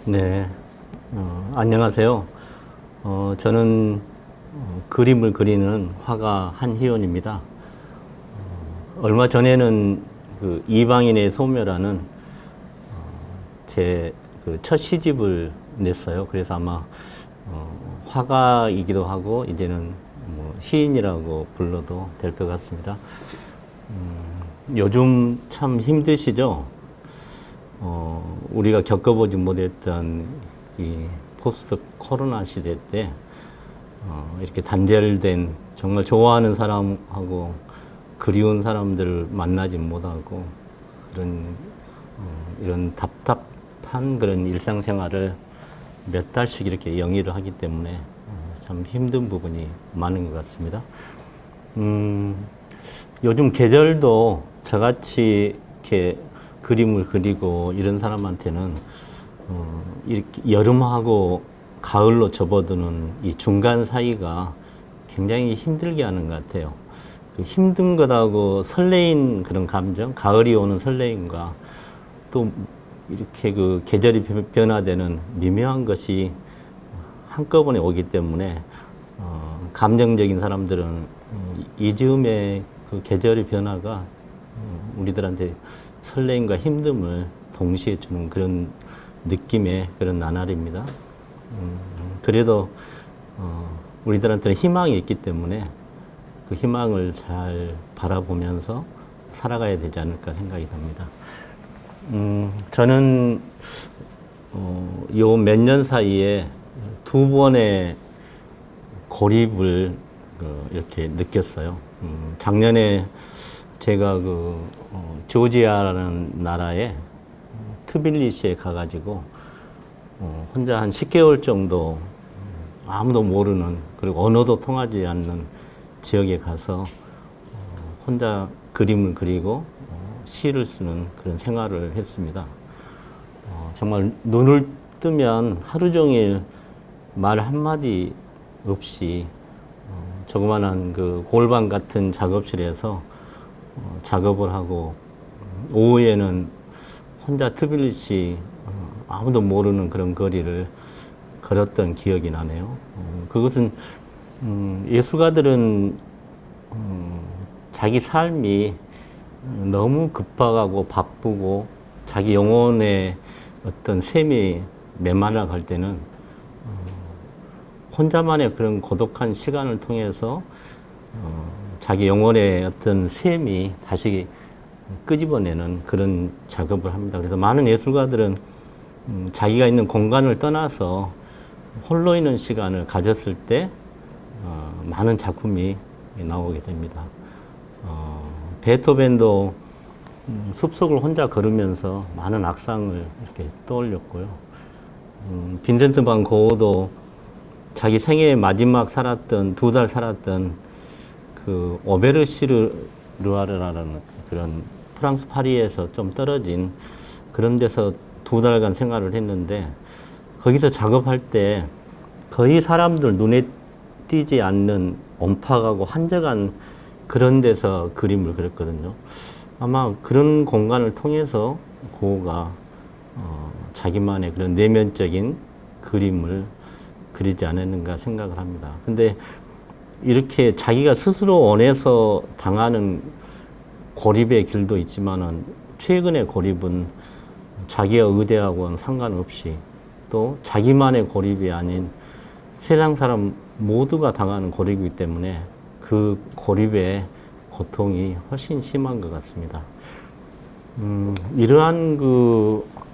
네, 안녕하세요. 저는 그림을 그리는 화가 한희원입니다. 얼마 전에는 그 이방인의 소멸하는 제 그 첫 시집을 냈어요. 그래서 아마 화가이기도 하고 이제는 뭐 시인이라고 불러도 될 것 같습니다. 요즘 참 힘드시죠? 우리가 겪어보지 못했던 이 포스트 코로나 시대 때 이렇게 단절된 정말 좋아하는 사람하고 그리운 사람들을 만나지 못하고 이런 답답한 그런 일상생활을 몇 달씩 이렇게 영위를 하기 때문에 참 힘든 부분이 많은 것 같습니다. 요즘 계절도 저같이 이렇게 그림을 그리고 이런 사람한테는 이렇게 여름하고 가을로 접어드는 이 중간 사이가 굉장히 힘들게 하는 것 같아요. 그 힘든 것하고 설레인 그런 감정, 가을이 오는 설레임과 또 이렇게 그 계절이 변화되는 미묘한 것이 한꺼번에 오기 때문에 감정적인 사람들은 이 즈음에 그 계절의 변화가 우리들한테 설렘과 힘듦을 동시에 주는 그런 느낌의 그런 나날입니다. 그래도 우리들한테는 희망이 있기 때문에 그 희망을 잘 바라보면서 살아가야 되지 않을까 생각이 듭니다. 저는 요 몇 년 사이에 두 번의 고립을 이렇게 느꼈어요. 작년에 제가 조지아라는 나라에 트빌리시에 가가지고 혼자 한 10개월 정도 아무도 모르는 그리고 언어도 통하지 않는 지역에 가서 혼자 그림을 그리고 시를 쓰는 그런 생활을 했습니다. 정말 눈을 뜨면 하루 종일 말 한마디 없이 조그만한 그 골방 같은 작업실에서 작업을 하고 오후에는 혼자 트빌리시 아무도 모르는 그런 거리를 걸었던 기억이 나네요. 그것은 예술가들은 자기 삶이 너무 급박하고 바쁘고 자기 영혼의 어떤 셈이 메말라 갈 때는 혼자만의 그런 고독한 시간을 통해서 자기 영혼의 어떤 셈이 다시 끄집어내는 그런 작업을 합니다. 그래서 많은 예술가들은 자기가 있는 공간을 떠나서 홀로 있는 시간을 가졌을 때 많은 작품이 나오게 됩니다. 베토벤도 숲속을 혼자 걸으면서 많은 악상을 이렇게 떠올렸고요. 빈센트 반 고흐도 자기 생애의 마지막 살았던 2달 살았던 그 오베르시르르아르라는 그런 프랑스 파리에서 좀 떨어진 그런 데서 2달간 생활을 했는데 거기서 작업할 때 거의 사람들 눈에 띄지 않는 옴팍하고 한적한 그런 데서 그림을 그렸거든요. 아마 그런 공간을 통해서 고흐가 자기만의 그런 내면적인 그림을 그리지 않았는가 생각을 합니다. 근데 이렇게 자기가 스스로 원해서 당하는 고립의 길도 있지만은 최근의 고립은 자기가 의대하고는 상관없이 또 자기만의 고립이 아닌 세상 사람 모두가 당하는 고립이기 때문에 그 고립의 고통이 훨씬 심한 것 같습니다. 이러한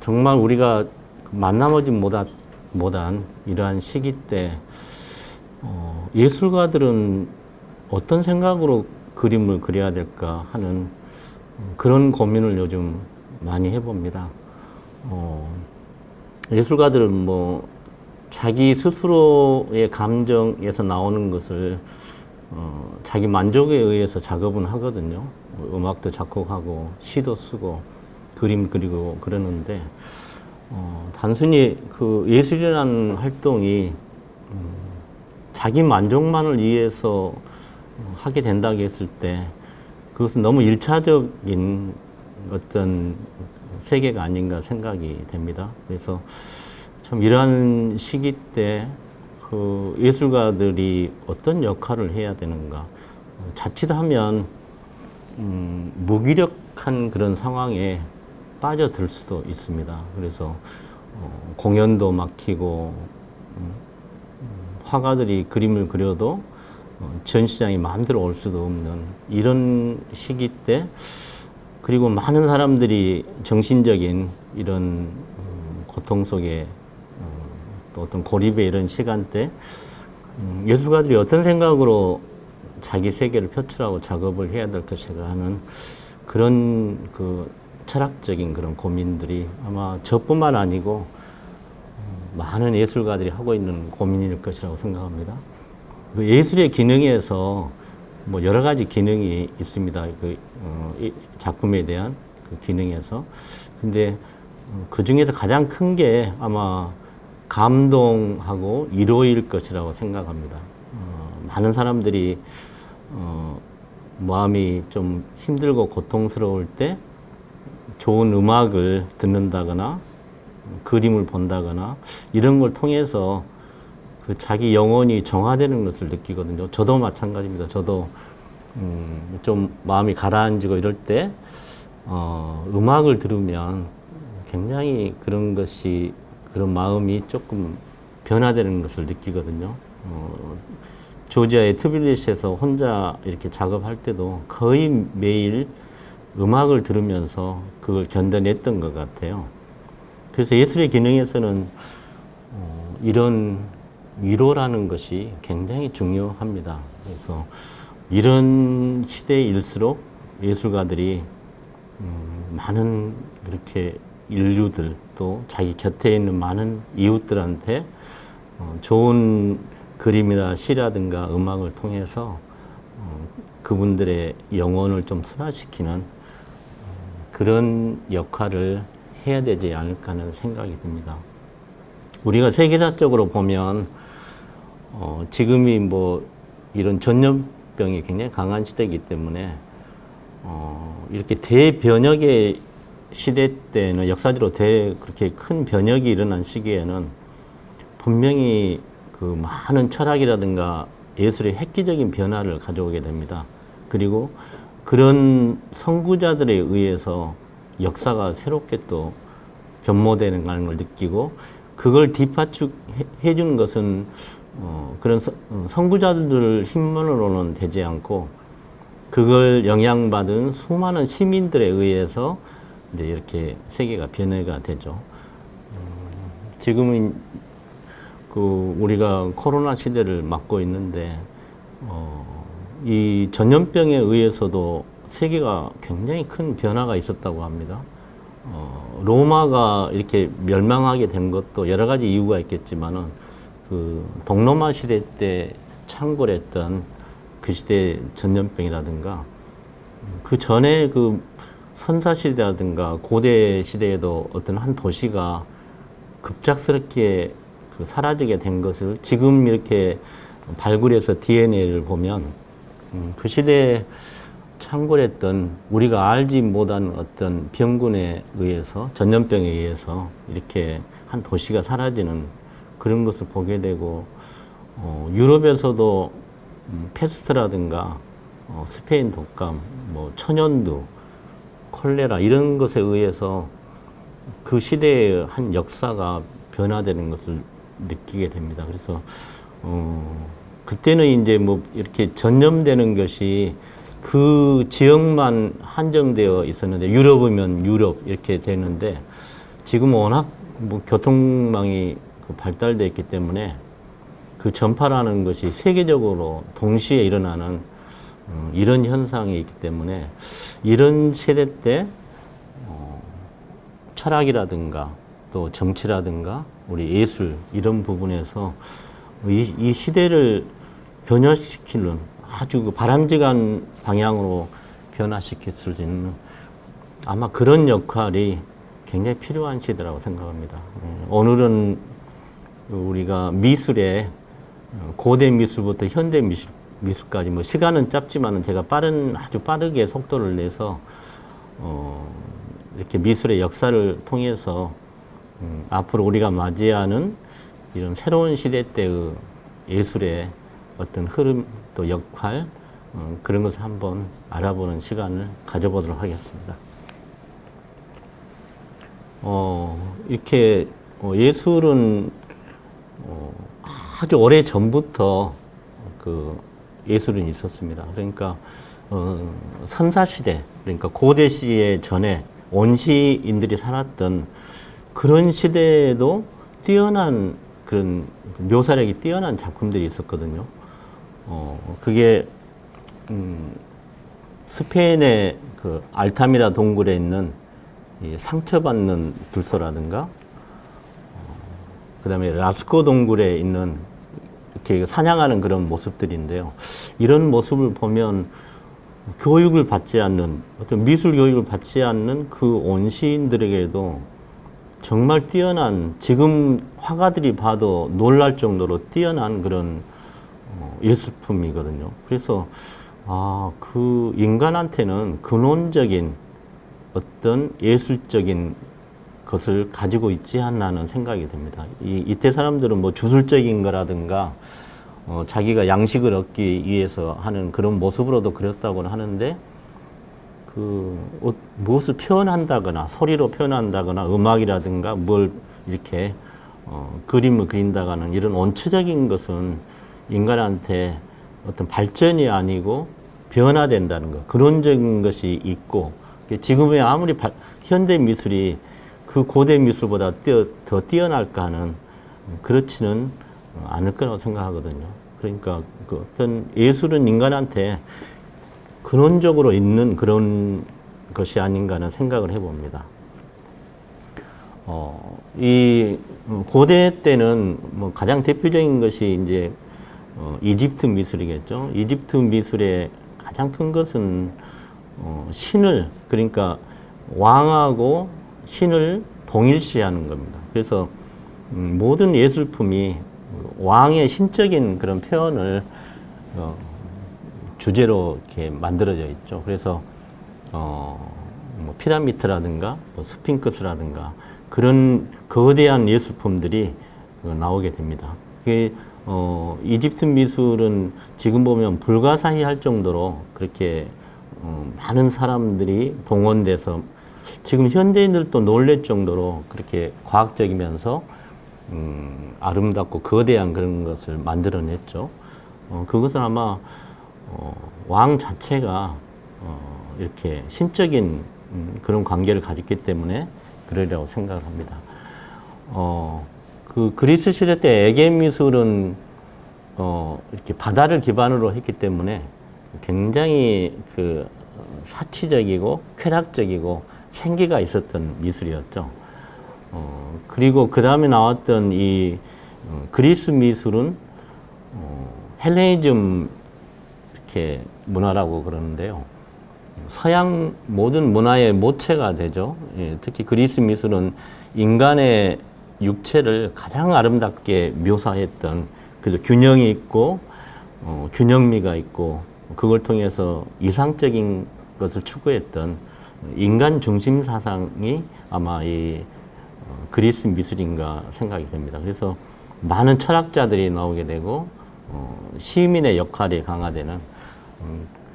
정말 우리가 만나보지 못한 이러한 시기 때 예술가들은 어떤 생각으로 그림을 그려야 될까 하는 그런 고민을 요즘 많이 해봅니다. 예술가들은 뭐 자기 스스로의 감정에서 나오는 것을 자기 만족에 의해서 작업은 하거든요. 음악도 작곡하고 시도 쓰고 그림 그리고 그러는데 단순히 그 예술이라는 활동이 자기 만족만을 위해서 하게 된다고 했을 때 그것은 너무 일차적인 어떤 세계가 아닌가 생각이 됩니다. 그래서 참 이러한 시기 때 그 예술가들이 어떤 역할을 해야 되는가. 자칫하면 무기력한 그런 상황에 빠져들 수도 있습니다. 그래서 공연도 막히고 화가들이 그림을 그려도 전시장이 마음대로 올 수도 없는 이런 시기 때, 그리고 많은 사람들이 정신적인 이런 고통 속에 또 어떤 고립의 이런 시간대, 예술가들이 어떤 생각으로 자기 세계를 표출하고 작업을 해야 될 것인가 하는 그런 그 철학적인 그런 고민들이 아마 저뿐만 아니고 많은 예술가들이 하고 있는 고민일 것이라고 생각합니다. 그 예술의 기능에서 뭐 여러 가지 기능이 있습니다. 이 작품에 대한 그 기능에서. 근데 그 중에서 가장 큰 게 아마 감동하고 위로일 것이라고 생각합니다. 많은 사람들이 마음이 좀 힘들고 고통스러울 때 좋은 음악을 듣는다거나 그림을 본다거나 이런 걸 통해서 그 자기 영혼이 정화되는 것을 느끼거든요. 저도 마찬가지입니다. 저도 좀 마음이 가라앉고 이럴 때 음악을 들으면 굉장히 그런 것이, 그런 마음이 조금 변화되는 것을 느끼거든요. 조지아의 트빌리시에서 혼자 이렇게 작업할 때도 거의 매일 음악을 들으면서 그걸 견뎌냈던 것 같아요. 그래서 예술의 기능에서는 이런 위로라는 것이 굉장히 중요합니다. 그래서 이런 시대일수록 예술가들이 많은 그렇게 인류들, 또 자기 곁에 있는 많은 이웃들한테 좋은 그림이나 시라든가 음악을 통해서 그분들의 영혼을 좀 순화시키는 그런 역할을 해야 되지 않을까 하는 생각이 듭니다. 우리가 세계사적으로 보면 지금이 뭐 이런 전염병이 굉장히 강한 시대이기 때문에 이렇게 대변혁의 시대 때는, 역사적으로 그렇게 큰 변혁이 일어난 시기에는 분명히 그 많은 철학이라든가 예술의 획기적인 변화를 가져오게 됩니다. 그리고 그런 선구자들에 의해서 역사가 새롭게 또 변모되는 걸 느끼고, 그걸 뒷받침해 주는 것은 그런 선구자들 힘만으로는 되지 않고, 그걸 영향받은 수많은 시민들에 의해서 이제 이렇게 세계가 변화가 되죠. 지금은 그 우리가 코로나 시대를 맞고 있는데 이 전염병에 의해서도 세계가 굉장히 큰 변화가 있었다고 합니다. 로마가 이렇게 멸망하게 된 것도 여러 가지 이유가 있겠지만은 그 동로마 시대 때 창궐했던 그 시대 전염병이라든가, 그 전에 그 선사 시대라든가 고대 시대에도 어떤 한 도시가 급작스럽게 그 사라지게 된 것을 지금 이렇게 발굴해서 DNA를 보면 그 시대에 창궐했던 우리가 알지 못한 어떤 병군에 의해서, 전염병에 의해서 이렇게 한 도시가 사라지는 그런 것을 보게 되고, 유럽에서도 페스트라든가 스페인 독감, 뭐 천연두, 콜레라 이런 것에 의해서 그 시대의 한 역사가 변화되는 것을 느끼게 됩니다. 그래서 그때는 이제 뭐 이렇게 전염되는 것이 그 지역만 한정되어 있었는데, 유럽이면 유럽 이렇게 되는데, 지금 워낙 뭐 교통망이 발달되어 있기 때문에 그 전파라는 것이 세계적으로 동시에 일어나는 이런 현상이 있기 때문에, 이런 세대 때 철학이라든가 또 정치라든가 우리 예술 이런 부분에서 이 시대를 변화시키는 아주 바람직한 방향으로 변화시킬 수 있는 아마 그런 역할이 굉장히 필요한 시대라고 생각합니다. 오늘은 우리가 미술에 고대 미술부터 현대 미술까지 뭐 시간은 짧지만은 제가 아주 빠르게 속도를 내서 이렇게 미술의 역사를 통해서 앞으로 우리가 맞이하는 이런 새로운 시대 때의 예술의 어떤 흐름 또 역할 그런 것을 한번 알아보는 시간을 가져보도록 하겠습니다. 이렇게 예술은 아주 오래 전부터 그 예술은 있었습니다. 그러니까 선사시대, 그러니까 고대 시대 전에 원시인들이 살았던 그런 시대에도 뛰어난 그런 묘사력이 뛰어난 작품들이 있었거든요. 그게 스페인의 그 알타미라 동굴에 있는 이 상처받는 들소라든가, 그 다음에 라스코 동굴에 있는 이렇게 사냥하는 그런 모습들인데요. 이런 모습을 보면 교육을 받지 않는, 어떤 미술 교육을 받지 않는 그 원시인들에게도 정말 뛰어난, 지금 화가들이 봐도 놀랄 정도로 뛰어난 그런 예술품이거든요. 그래서 그 인간한테는 근원적인 어떤 예술적인 것을 가지고 있지 않나는 생각이 듭니다. 이때 사람들은 뭐 주술적인 거라든가 자기가 양식을 얻기 위해서 하는 그런 모습으로도 그렸다고는 하는데, 무엇을 표현한다거나 소리로 표현한다거나 음악이라든가 뭘 이렇게 그림을 그린다거나 이런 원초적인 것은 인간한테 어떤 발전이 아니고 변화된다는 것, 근원적인 것이 있고, 지금의 아무리 현대 미술이 그 고대 미술보다 더 뛰어날까 하는, 그렇지는 않을 거라고 생각하거든요. 그러니까 그 어떤 예술은 인간한테 근원적으로 있는 그런 것이 아닌가 하는 생각을 해봅니다. 이 고대 때는 뭐 가장 대표적인 것이 이제 이집트 미술이겠죠. 이집트 미술의 가장 큰 것은 신을, 그러니까 왕하고 신을 동일시하는 겁니다. 그래서 모든 예술품이 왕의 신적인 그런 표현을 주제로 이렇게 만들어져 있죠. 그래서 뭐 피라미드라든가 뭐 스핑크스라든가 그런 거대한 예술품들이 나오게 됩니다. 이집트 미술은 지금 보면 불가사의할 정도로 그렇게 많은 사람들이 동원돼서 지금 현대인들도 놀랄 정도로 그렇게 과학적이면서 아름답고 거대한 그런 것을 만들어냈죠. 그것은 아마 왕 자체가 이렇게 신적인 그런 관계를 가졌기 때문에 그러리라고 생각을 합니다. 그 그리스 시대 때 에게 미술은 이렇게 바다를 기반으로 했기 때문에 굉장히 그 사치적이고 쾌락적이고 생기가 있었던 미술이었죠. 그리고 그 다음에 나왔던 이 그리스 미술은 헬레니즘 이렇게 문화라고 그러는데요. 서양 모든 문화의 모체가 되죠. 예, 특히 그리스 미술은 인간의 육체를 가장 아름답게 묘사했던, 그래서 균형이 있고 균형미가 있고 그걸 통해서 이상적인 것을 추구했던 인간 중심 사상이 아마 이 그리스 미술인가 생각이 됩니다. 그래서 많은 철학자들이 나오게 되고 시민의 역할이 강화되는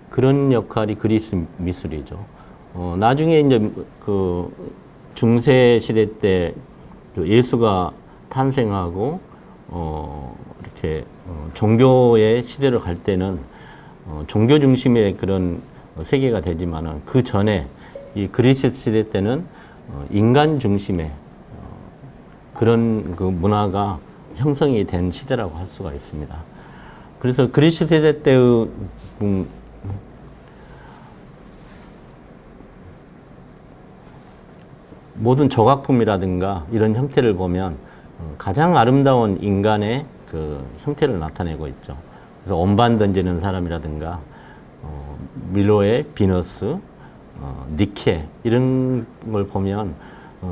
그런 역할이 그리스 미술이죠. 나중에 이제 그 중세 시대 때 예수가 탄생하고 이렇게 종교의 시대를 갈 때는 종교 중심의 그런 세계가 되지만은 그 전에 이 그리스 시대 때는 인간 중심의 그런 그 문화가 형성이 된 시대라고 할 수가 있습니다. 그래서 그리스 시대 때의 모든 조각품이라든가 이런 형태를 보면 가장 아름다운 인간의 그 형태를 나타내고 있죠. 그래서 온반 던지는 사람이라든가 밀로의 비너스, 니케 이런 걸 보면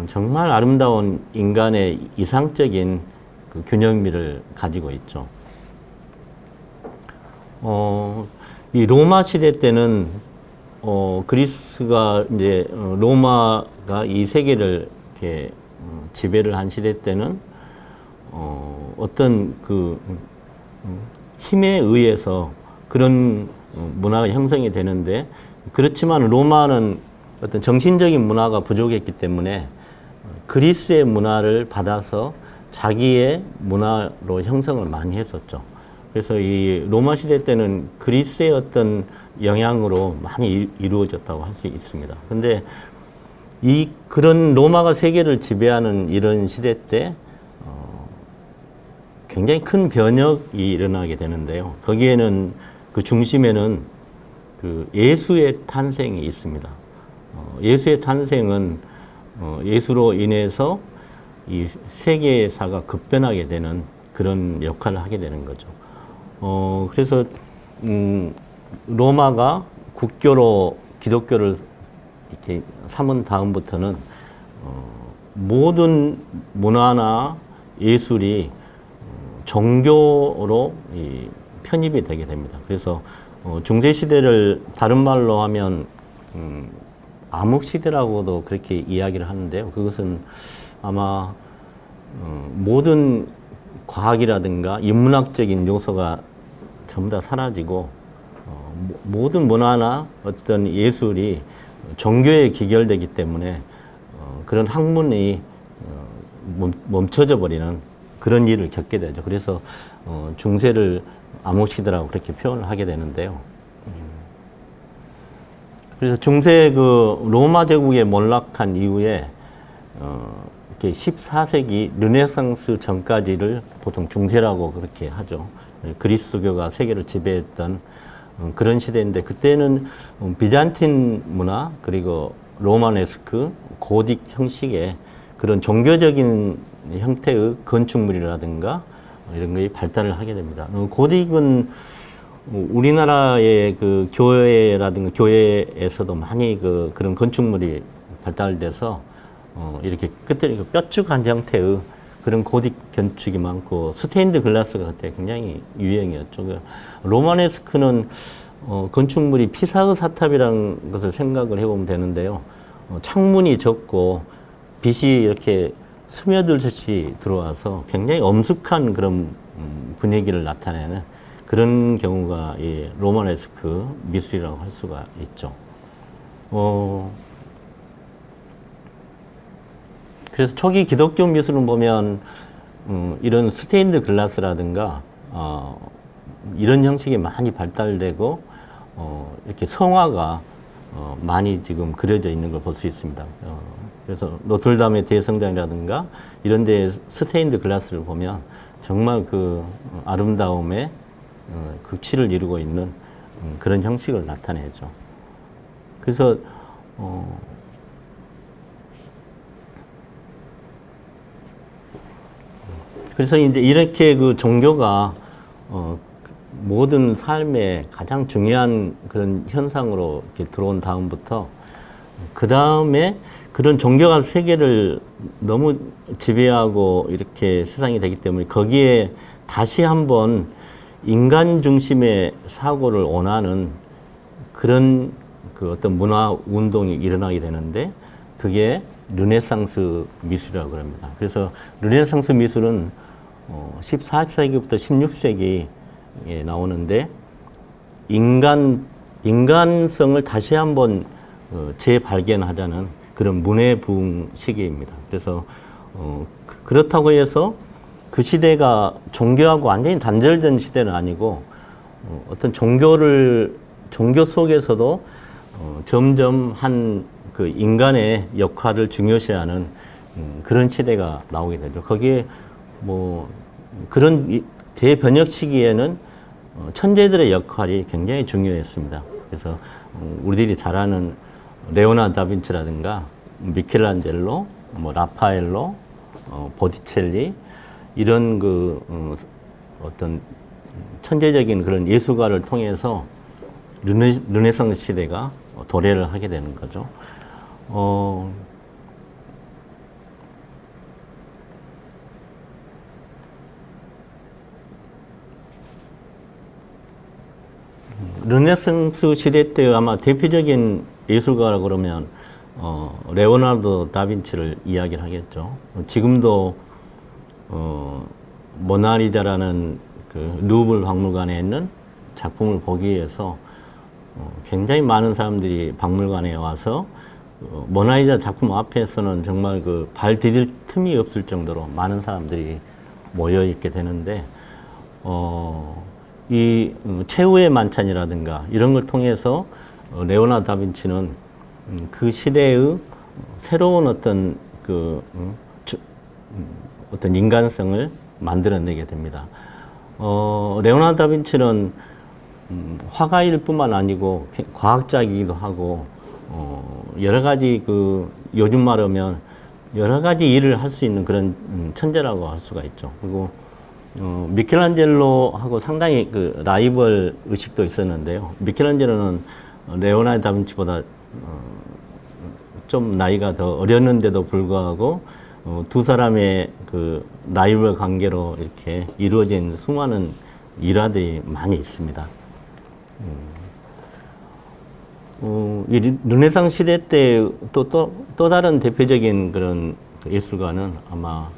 정말 아름다운 인간의 이상적인 그 균형미를 가지고 있죠. 이 로마 시대 때는 그리스가 이제 로마가 이 세계를 이렇게 지배를 한 시대 때는 어떤 힘에 의해서 그런 문화가 형성이 되는데, 그렇지만 로마는 어떤 정신적인 문화가 부족했기 때문에 그리스의 문화를 받아서 자기의 문화로 형성을 많이 했었죠. 그래서 이 로마 시대 때는 그리스의 어떤 영향으로 많이 이루어졌다고 할 수 있습니다. 근데 그런 로마가 세계를 지배하는 이런 시대 때 굉장히 큰 변혁이 일어나게 되는데요. 거기에는 그 중심에는 그 예수의 탄생이 있습니다. 예수의 탄생은 예수로 인해서 이 세계사가 급변하게 되는 그런 역할을 하게 되는 거죠. 그래서 로마가 국교로 기독교를 이렇게 삼은 다음부터는 모든 문화나 예술이 종교로 편입이 되게 됩니다. 그래서 중세 시대를 다른 말로 하면 암흑 시대라고도 그렇게 이야기를 하는데요. 그것은 아마 모든 과학이라든가 인문학적인 요소가 전부 다 사라지고 모든 문화나 어떤 예술이 종교에 기결되기 때문에 그런 학문이 멈춰져 버리는 그런 일을 겪게 되죠. 그래서 중세를 암흑시대라고 그렇게 표현을 하게 되는데요. 그래서 중세 로마 제국에 몰락한 이후에 이렇게 14세기 르네상스 전까지를 보통 중세라고 그렇게 하죠. 그리스도교가 세계를 지배했던 그런 시대인데, 그때는 비잔틴 문화 그리고 로마네스크 고딕 형식의 그런 종교적인 형태의 건축물이라든가 이런 것이 발달을 하게 됩니다. 고딕은 우리나라의 그 교회라든가 교회에서도 많이 그런 건축물이 발달돼서 이렇게 끝에 뾰족한 형태의 그런 고딕 건축이 많고, 스테인드 글라스가 그때 굉장히 유행이었죠. 로마네스크는 건축물이 피사의 사탑이라는 것을 생각을 해보면 되는데요. 창문이 적고 빛이 이렇게 스며들듯이 들어와서 굉장히 엄숙한 그런 분위기를 나타내는 그런 경우가 이 로마네스크 미술이라고 할 수가 있죠. 그래서 초기 기독교 미술을 보면 이런 스테인드 글라스라든가 이런 형식이 많이 발달되고 이렇게 성화가 많이 지금 그려져 있는 걸 볼 수 있습니다. 그래서 노틀담의 대성당이라든가 이런 데 스테인드 글라스를 보면 정말 그 아름다움의 극치를 이루고 있는 그런 형식을 나타내죠. 그래서 이제 이렇게 그 종교가 모든 삶의 가장 중요한 그런 현상으로 이렇게 들어온 다음부터, 그 다음에 그런 종교가 세계를 너무 지배하고 이렇게 세상이 되기 때문에 거기에 다시 한번 인간 중심의 사고를 원하는 그런 그 어떤 문화 운동이 일어나게 되는데, 그게 르네상스 미술이라고 합니다. 그래서 르네상스 미술은 14세기부터 16세기에 나오는데, 인간성을 다시 한번 재발견하자는 그런 문해 부흥 시기입니다. 그래서 그렇다고 해서 그 시대가 종교하고 완전히 단절된 시대는 아니고, 어떤 종교 속에서도 점점 한 그 인간의 역할을 중요시하는 그런 시대가 나오게 되죠. 거기에 뭐 그런 대변혁 시기에는 천재들의 역할이 굉장히 중요했습니다. 그래서 우리들이 잘 아는 레오나르도 다빈치라든가 미켈란젤로, 뭐 라파엘로, 보티첼리, 이런 어떤 천재적인 그런 예술가를 통해서 르네상스 시대가 도래를 하게 되는 거죠. 르네상스 시대 때 아마 대표적인 예술가라고 그러면 레오나르도 다빈치를 이야기를 하겠죠. 지금도 모나리자라는 그 루브르 박물관에 있는 작품을 보기 위해서 굉장히 많은 사람들이 박물관에 와서 모나리자 작품 앞에서는 정말 그 발 디딜 틈이 없을 정도로 많은 사람들이 모여 있게 되는데, 이 최후의 만찬이라든가 이런 걸 통해서 레오나르도 다빈치는 그 시대의 새로운 어떤 어떤 인간성을 만들어내게 됩니다. 레오나르도 다빈치는 화가일 뿐만 아니고 과학자이기도 하고, 여러 가지 요즘 말하면 여러 가지 일을 할 수 있는 그런 천재라고 할 수가 있죠. 그리고 미켈란젤로하고 상당히 그 라이벌 의식도 있었는데요. 미켈란젤로는 레오나르도 다빈치보다 좀 나이가 더 어렸는데도 불구하고 두 사람의 그 라이벌 관계로 이렇게 이루어진 수많은 일화들이 많이 있습니다. 이 르네상스 시대 때 또 다른 대표적인 그런 예술가는 아마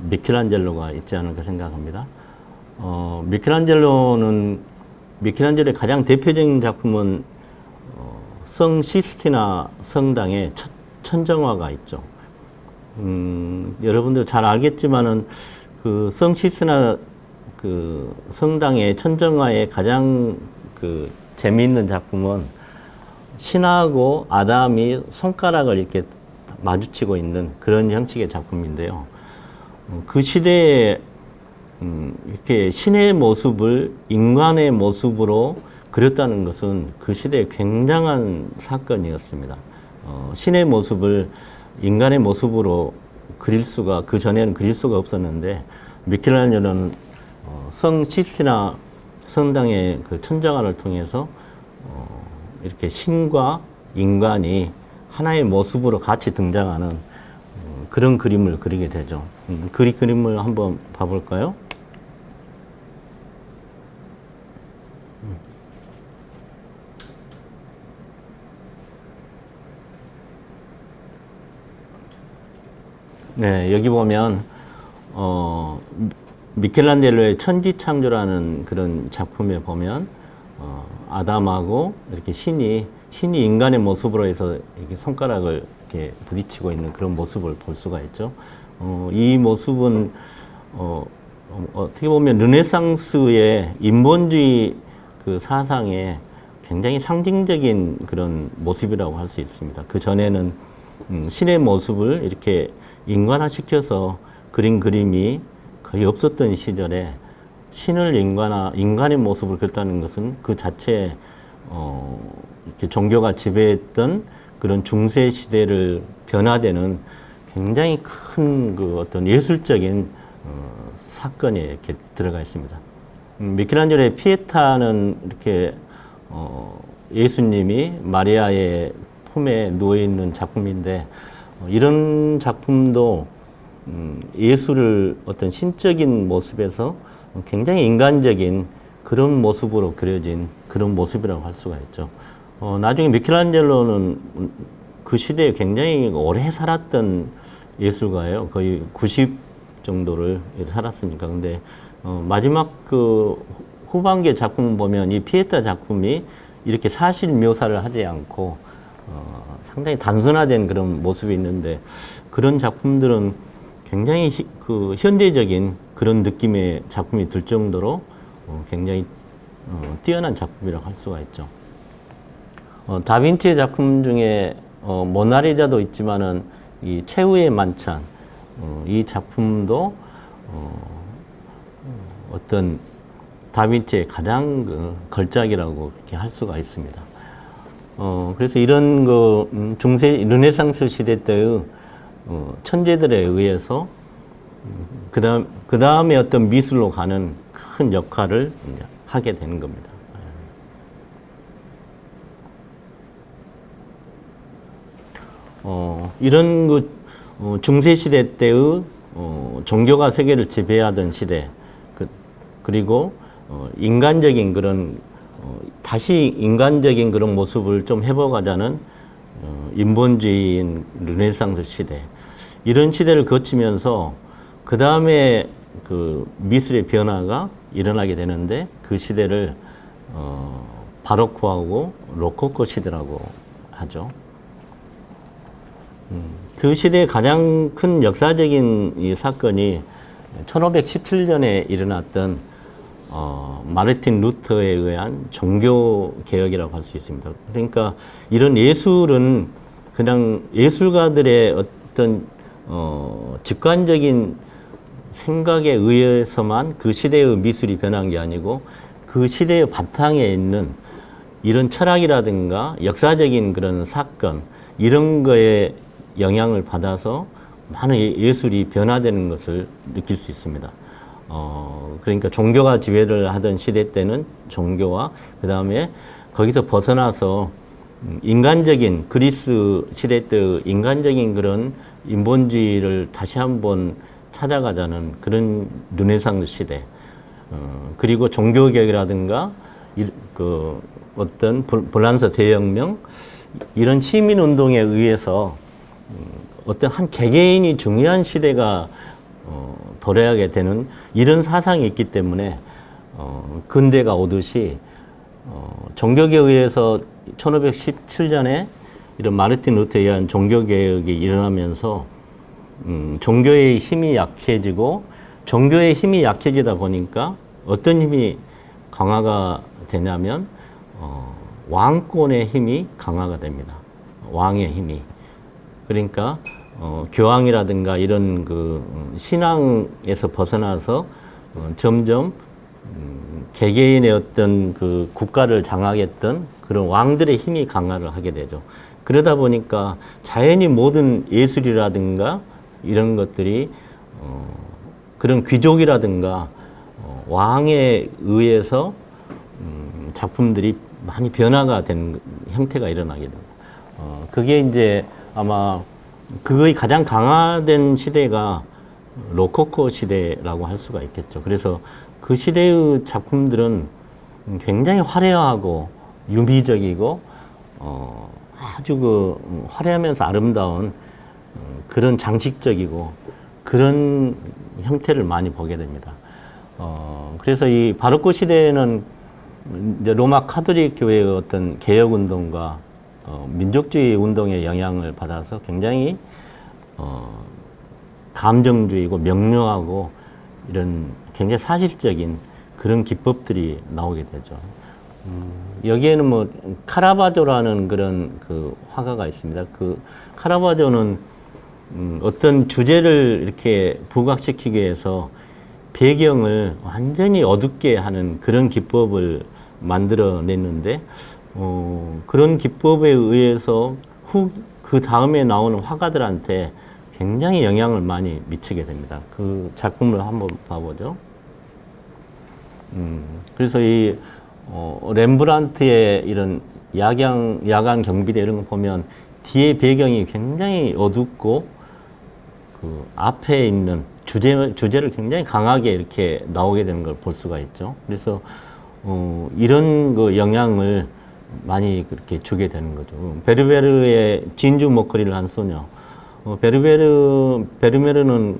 미켈란젤로가 있지 않을까 생각합니다. 미켈란젤로의 가장 대표적인 작품은 성 시스티나 성당의 천정화가 있죠. 여러분들 잘 알겠지만은 그 성 시스티나 그 성당의 천정화의 가장 그 재미있는 작품은 신하고 아담이 손가락을 이렇게 마주치고 있는 그런 형식의 작품인데요. 그 시대에 이렇게 신의 모습을 인간의 모습으로 그렸다는 것은 그 시대에 굉장한 사건이었습니다. 신의 모습을 인간의 모습으로 그 전에는 그릴 수가 없었는데, 미켈란젤로는 성 시스티나 성당의 그 천정화를 통해서 이렇게 신과 인간이 하나의 모습으로 같이 등장하는 그런 그림을 그리게 되죠. 그림을 한번 봐볼까요? 네, 여기 보면 미켈란젤로의 천지창조라는 그런 작품에 보면 아담하고 이렇게 신이 인간의 모습으로 해서 이렇게 손가락을 이렇게 부딪히고 있는 그런 모습을 볼 수가 있죠. 이 모습은 어떻게 보면 르네상스의 인본주의 그 사상의 굉장히 상징적인 그런 모습이라고 할 수 있습니다. 그 전에는 신의 모습을 이렇게 인간화시켜서 그린 그림이 거의 없었던 시절에 신을 인간의 모습을 그렸다는 것은 그 자체에 이렇게 종교가 지배했던 그런 중세 시대를 변화되는 굉장히 큰 그 어떤 예술적인 사건에 이렇게 들어가 있습니다. 미켈란젤로의 피에타는 이렇게 예수님이 마리아의 품에 누워 있는 작품인데, 이런 작품도 예술을 어떤 신적인 모습에서 굉장히 인간적인 그런 모습으로 그려진 그런 모습이라고 할 수가 있죠. 나중에 미켈란젤로는 그 시대에 굉장히 오래 살았던 예술가예요. 거의 90 정도를 살았으니까. 근데 마지막 그 후반기의 작품을 보면 이 피에타 작품이 이렇게 사실 묘사를 하지 않고 상당히 단순화된 그런 모습이 있는데, 그런 작품들은 굉장히 그 현대적인 그런 느낌의 작품이 들 정도로 굉장히 뛰어난 작품이라고 할 수가 있죠. 다빈치의 작품 중에 모나리자도 있지만은 이 최후의 만찬, 이 작품도 어떤 다빈치의 가장 그 걸작이라고 이렇게 할 수가 있습니다. 그래서 이런 중세 르네상스 시대 때의 천재들에 의해서 그 다음에 어떤 미술로 가는 큰 역할을 이제 하게 되는 겁니다. 이런 중세 시대 때의 종교가 세계를 지배하던 시대, 그리고 인간적인 그런 다시 인간적인 그런 모습을 좀 해보가자는 인본주의인 르네상스 시대, 이런 시대를 거치면서 그 다음에 그 미술의 변화가 일어나게 되는데, 그 시대를 바로크하고 로코코 시대라고 하죠. 그 시대의 가장 큰 역사적인 이 사건이 1517년에 일어났던 마르틴 루터에 의한 종교 개혁이라고 할 수 있습니다. 그러니까 이런 예술은 그냥 예술가들의 어떤 직관적인 생각에 의해서만 그 시대의 미술이 변한 게 아니고, 그 시대의 바탕에 있는 이런 철학이라든가 역사적인 그런 사건, 이런 거에 영향을 받아서 많은 예술이 변화되는 것을 느낄 수 있습니다. 그러니까 종교가 지배를 하던 시대 때는 종교와, 그 다음에 거기서 벗어나서 인간적인, 그리스 시대 때 인간적인 그런 인본주의를 다시 한번 찾아가자는 그런 르네상스 시대, 그리고 종교개혁이라든가 그 어떤 프랑스 대혁명, 이런 시민운동에 의해서 어떤 한 개개인이 중요한 시대가 도래하게 되는 이런 사상이 있기 때문에 근대가 오듯이 종교개혁에 의해서 1517년에 이런 마르틴 루터에 의한 종교개혁이 일어나면서 종교의 힘이 약해지고, 종교의 힘이 약해지다 보니까 어떤 힘이 강화가 되냐면 왕권의 힘이 강화가 됩니다. 왕의 힘이. 그러니까 교황이라든가 이런 그 신앙에서 벗어나서 점점 개개인의 어떤 그 국가를 장악했던 그런 왕들의 힘이 강화를 하게 되죠. 그러다 보니까 자연히 모든 예술이라든가 이런 것들이 그런 귀족이라든가 왕에 의해서 작품들이 많이 변화가 된 형태가 일어나게 됩니다. 그게 이제 아마 그거의 가장 강화된 시대가 로코코 시대라고 할 수가 있겠죠. 그래서 그 시대의 작품들은 굉장히 화려하고 유미적이고 아주 그 화려하면서 아름다운 그런 장식적이고 그런 형태를 많이 보게 됩니다. 그래서 이 바로크 시대에는 이제 로마 카톨릭 교회의 어떤 개혁 운동과 민족주의 운동의 영향을 받아서 굉장히 감정주의고 명료하고 이런 굉장히 사실적인 그런 기법들이 나오게 되죠. 여기에는 뭐 카라바조라는 그런 그 화가가 있습니다. 그 카라바조는 어떤 주제를 이렇게 부각시키기 위해서 배경을 완전히 어둡게 하는 그런 기법을 만들어냈는데, 그런 기법에 의해서 그 다음에 나오는 화가들한테 굉장히 영향을 많이 미치게 됩니다. 그 작품을 한번 봐보죠. 그래서 이 렘브란트의 이런 야간 경비대 이런 거 보면 뒤에 배경이 굉장히 어둡고 그 앞에 있는 주제를 굉장히 강하게 이렇게 나오게 되는 걸 볼 수가 있죠. 그래서 이런 그 영향을 많이 그렇게 주게 되는 거죠. 베르베르의 진주 목걸이를 한 소녀. 베르베르는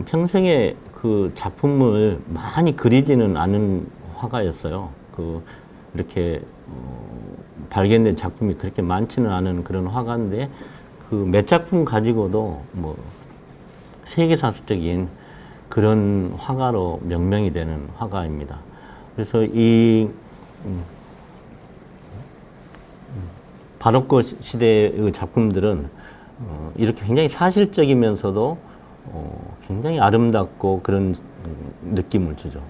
평생에 그 작품을 많이 그리지는 않은 화가였어요. 이렇게 발견된 작품이 그렇게 많지는 않은 그런 화가인데, 그 몇 작품 가지고도 뭐 세계사적인 그런 화가로 명명이 되는 화가입니다. 그래서 이 바로크 시대의 작품들은 이렇게 굉장히 사실적이면서도 굉장히 아름답고 그런 느낌을 주죠.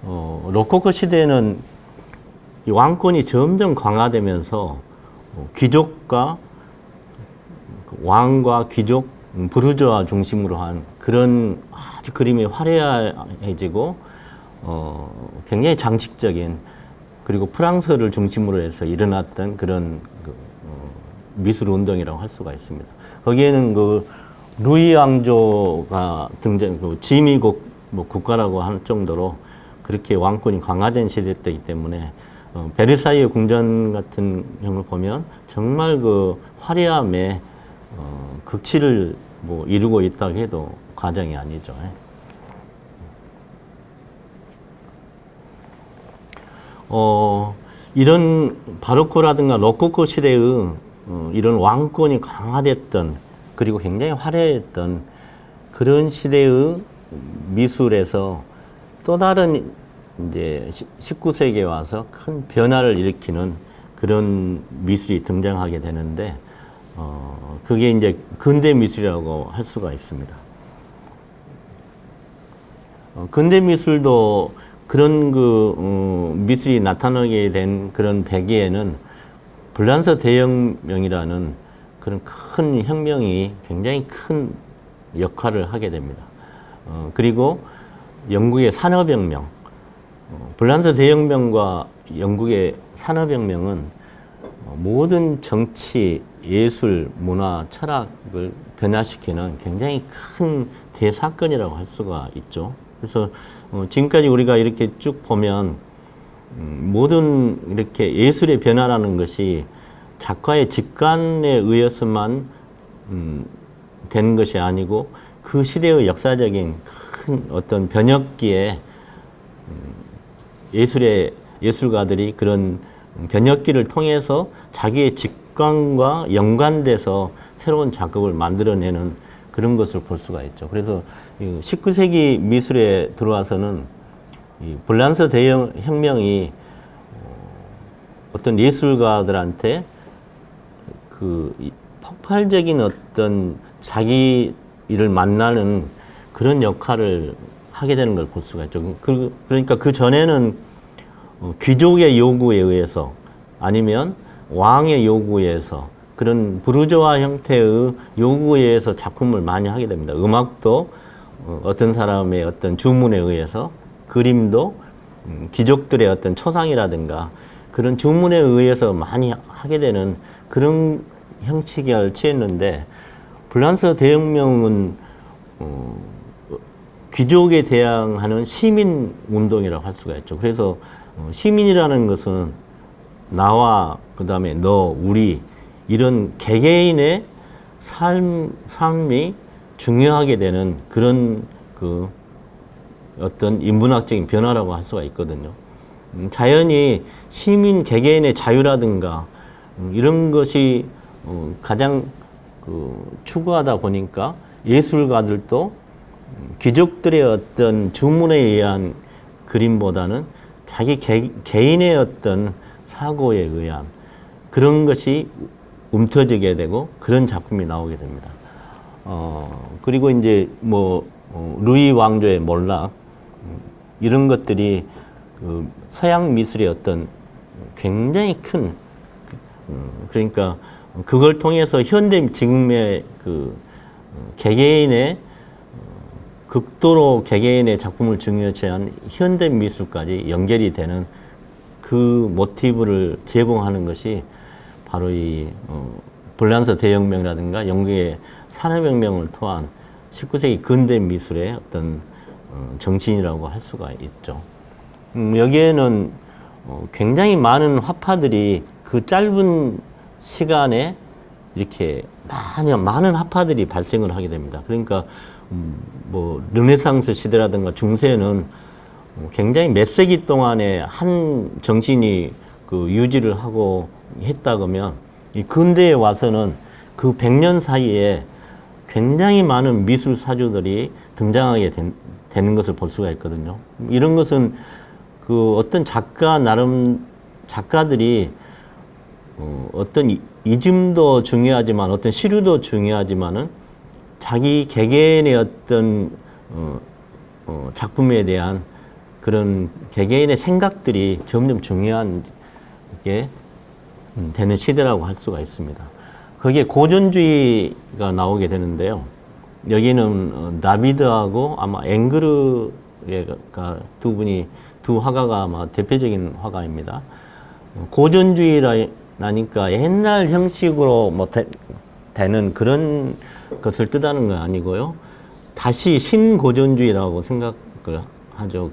로코코 시대에는 이 왕권이 점점 강화되면서 귀족과 왕과 귀족, 부르주아 중심으로 한 그런 아주 그림이 화려해지고 굉장히 장식적인, 그리고 프랑스를 중심으로 해서 일어났던 그런 미술 운동이라고 할 수가 있습니다. 거기에는 그 루이 왕조가 지미 국가라고 할 정도로 그렇게 왕권이 강화된 시대였기 때문에 베르사유 궁전 같은 경우를 보면 정말 그 화려함의 극치를 뭐 이루고 있다고 해도 과장이 아니죠. 이런 바로코라든가 로코코 시대의 이런 왕권이 강화됐던 그리고 굉장히 화려했던 그런 시대의 미술에서 또 다른 이제 19세기에 와서 큰 변화를 일으키는 그런 미술이 등장하게 되는데 그게 이제 근대 미술이라고 할 수가 있습니다. 근대 미술도 그런 미술이 나타나게 된 그런 배기에는 불란서 대혁명이라는 그런 큰 혁명이 굉장히 큰 역할을 하게 됩니다. 그리고 영국의 산업혁명, 불란서 대혁명과 영국의 산업혁명은 모든 정치, 예술, 문화, 철학을 변화시키는 굉장히 큰 대사건이라고 할 수가 있죠. 그래서 지금까지 우리가 이렇게 쭉 보면 모든 이렇게 예술의 변화라는 것이 작가의 직관에 의해서만 되는 것이 아니고 그 시대의 역사적인 큰 어떤 변혁기에 예술가들이 그런 변혁기를 통해서 자기의 직관과 연관돼서 새로운 작업을 만들어내는 그런 것을 볼 수가 있죠. 그래서 19세기 미술에 들어와서는 이 불란서 대혁명이 어떤 예술가들한테 그 폭발적인 어떤 자기 일을 만나는 그런 역할을 하게 되는 걸 볼 수가 있죠. 그러니까 그 전에는 귀족의 요구에 의해서 아니면 왕의 요구에 의해서 그런 부르주아 형태의 요구에 의해서 작품을 많이 하게 됩니다. 음악도 어떤 사람의 어떤 주문에 의해서, 그림도 귀족들의 어떤 초상이라든가 그런 주문에 의해서 많이 하게 되는 그런 형식을 취했는데 불란서 대혁명은 귀족에 대항하는 시민 운동이라고 할 수가 있죠. 그래서 시민이라는 것은 나와 그다음에 너, 우리 이런 개개인의 삶이 중요하게 되는 그런 그 어떤 인문학적인 변화라고 할 수가 있거든요. 자연히 시민 개개인의 자유라든가 이런 것이 가장 추구하다 보니까 예술가들도 귀족들의 어떤 주문에 의한 그림보다는 자기 개인의 어떤 사고에 의한 그런 것이 움켜쥐게 되고 그런 작품이 나오게 됩니다. 그리고 이제 루이 왕조의 몰락 이런 것들이 그 서양 미술의 어떤 굉장히 큰 그러니까 그걸 통해서 현대 지금의 그 개개인의 극도로 개개인의 작품을 중요시한 현대 미술까지 연결이 되는 그 모티브를 제공하는 것이 바로 이 불란서 대혁명이라든가 영국의 산업혁명을 통한 19세기 근대 미술의 어떤 정신이라고 할 수가 있죠. 여기에는 굉장히 많은 화파들이 그 짧은 시간에 이렇게 많은 화파들이 발생을 하게 됩니다. 그러니까 르네상스 시대라든가 중세는 굉장히 몇 세기 동안에 한 정신이 그 유지를 하고 했다 그러면 이 근대에 와서는 그 100년 사이에 굉장히 많은 미술 사주들이 등장하게 되는 것을 볼 수가 있거든요. 이런 것은 그 어떤 작가들이 어떤 이즘도 중요하지만 어떤 시류도 중요하지만은 자기 개개인의 어떤 작품에 대한 그런 개개인의 생각들이 점점 중요한 게 되는 시대라고 할 수가 있습니다. 거기에 고전주의가 나오게 되는데요. 여기는 다비드하고 아마 앵그르가 두 화가가 아마 대표적인 화가입니다. 고전주의라니까 옛날 형식으로 되는 그런 것을 뜻하는 건 아니고요. 다시 신고전주의라고 생각을 하죠.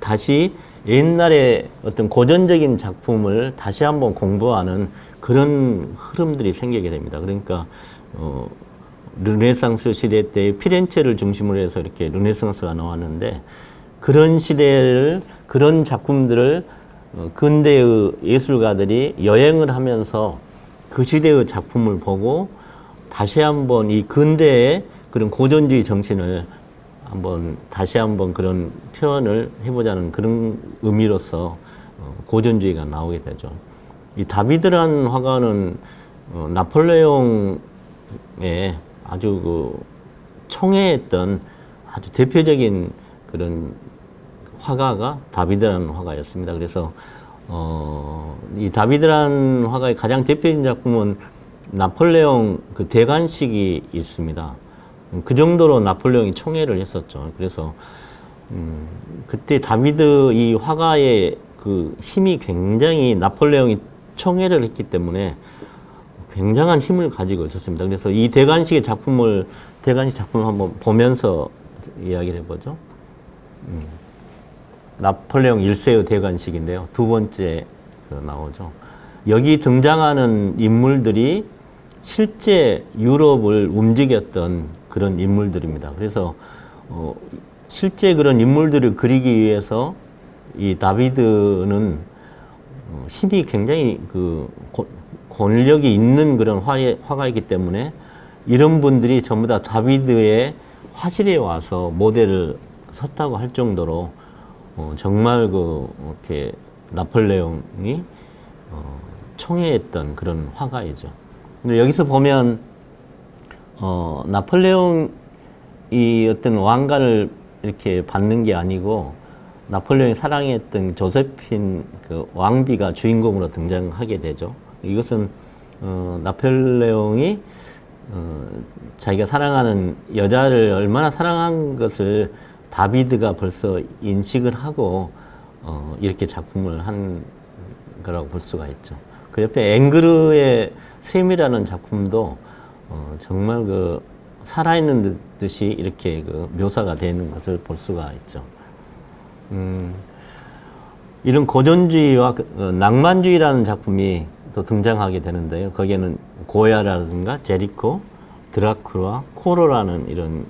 다시 옛날에 어떤 고전적인 작품을 다시 한번 공부하는 그런 흐름들이 생기게 됩니다. 그러니까 르네상스 시대 때 피렌체를 중심으로 해서 이렇게 르네상스가 나왔는데 그런 시대를 그런 작품들을 근대의 예술가들이 여행을 하면서 그 시대의 작품을 보고 다시 한번 이 근대의 그런 고전주의 정신을 한번 다시 한번 그런 표현을 해보자는 그런 의미로서 고전주의가 나오게 되죠. 이 다비드란 화가는 나폴레옹의 아주 그 총애했던 아주 대표적인 그런 화가가 다비드라는 화가였습니다. 그래서 이 다비드라는 화가의 가장 대표적인 작품은 나폴레옹 그 대관식이 있습니다. 그 정도로 나폴레옹이 총애를 했었죠. 그래서 그때 다비드 이 화가의 그 힘이 굉장히 나폴레옹이 총애를 했기 때문에 굉장한 힘을 가지고 있었습니다. 그래서 이 대관식 작품을 한번 보면서 이야기를 해보죠. 나폴레옹 1세의 대관식인데요. 두 번째 나오죠. 여기 등장하는 인물들이 실제 유럽을 움직였던 그런 인물들입니다. 그래서 실제 그런 인물들을 그리기 위해서 이 다비드는 힘이 굉장히 그 권력이 있는 그런 화가이기 때문에 이런 분들이 전부 다 다비드의 화실에 와서 모델을 섰다고 할 정도로 정말 이렇게 나폴레옹이 총애했던 그런 화가이죠. 근데 여기서 보면 나폴레옹이 어떤 왕관을 이렇게 받는 게 아니고 나폴레옹이 사랑했던 조세핀 그 왕비가 주인공으로 등장하게 되죠. 이것은 나폴레옹이 자기가 사랑하는 여자를 얼마나 사랑한 것을 다비드가 벌써 인식을 하고 이렇게 작품을 한 거라고 볼 수가 있죠. 그 옆에 앵그르의 샘이라는 작품도 정말 그 살아있는 듯이 이렇게 그 묘사가 되는 것을 볼 수가 있죠. 이런 고전주의와 낭만주의라는 작품이 또 등장하게 되는데요. 거기에는 고야라든가 제리코, 드라큘라, 코로라는 이런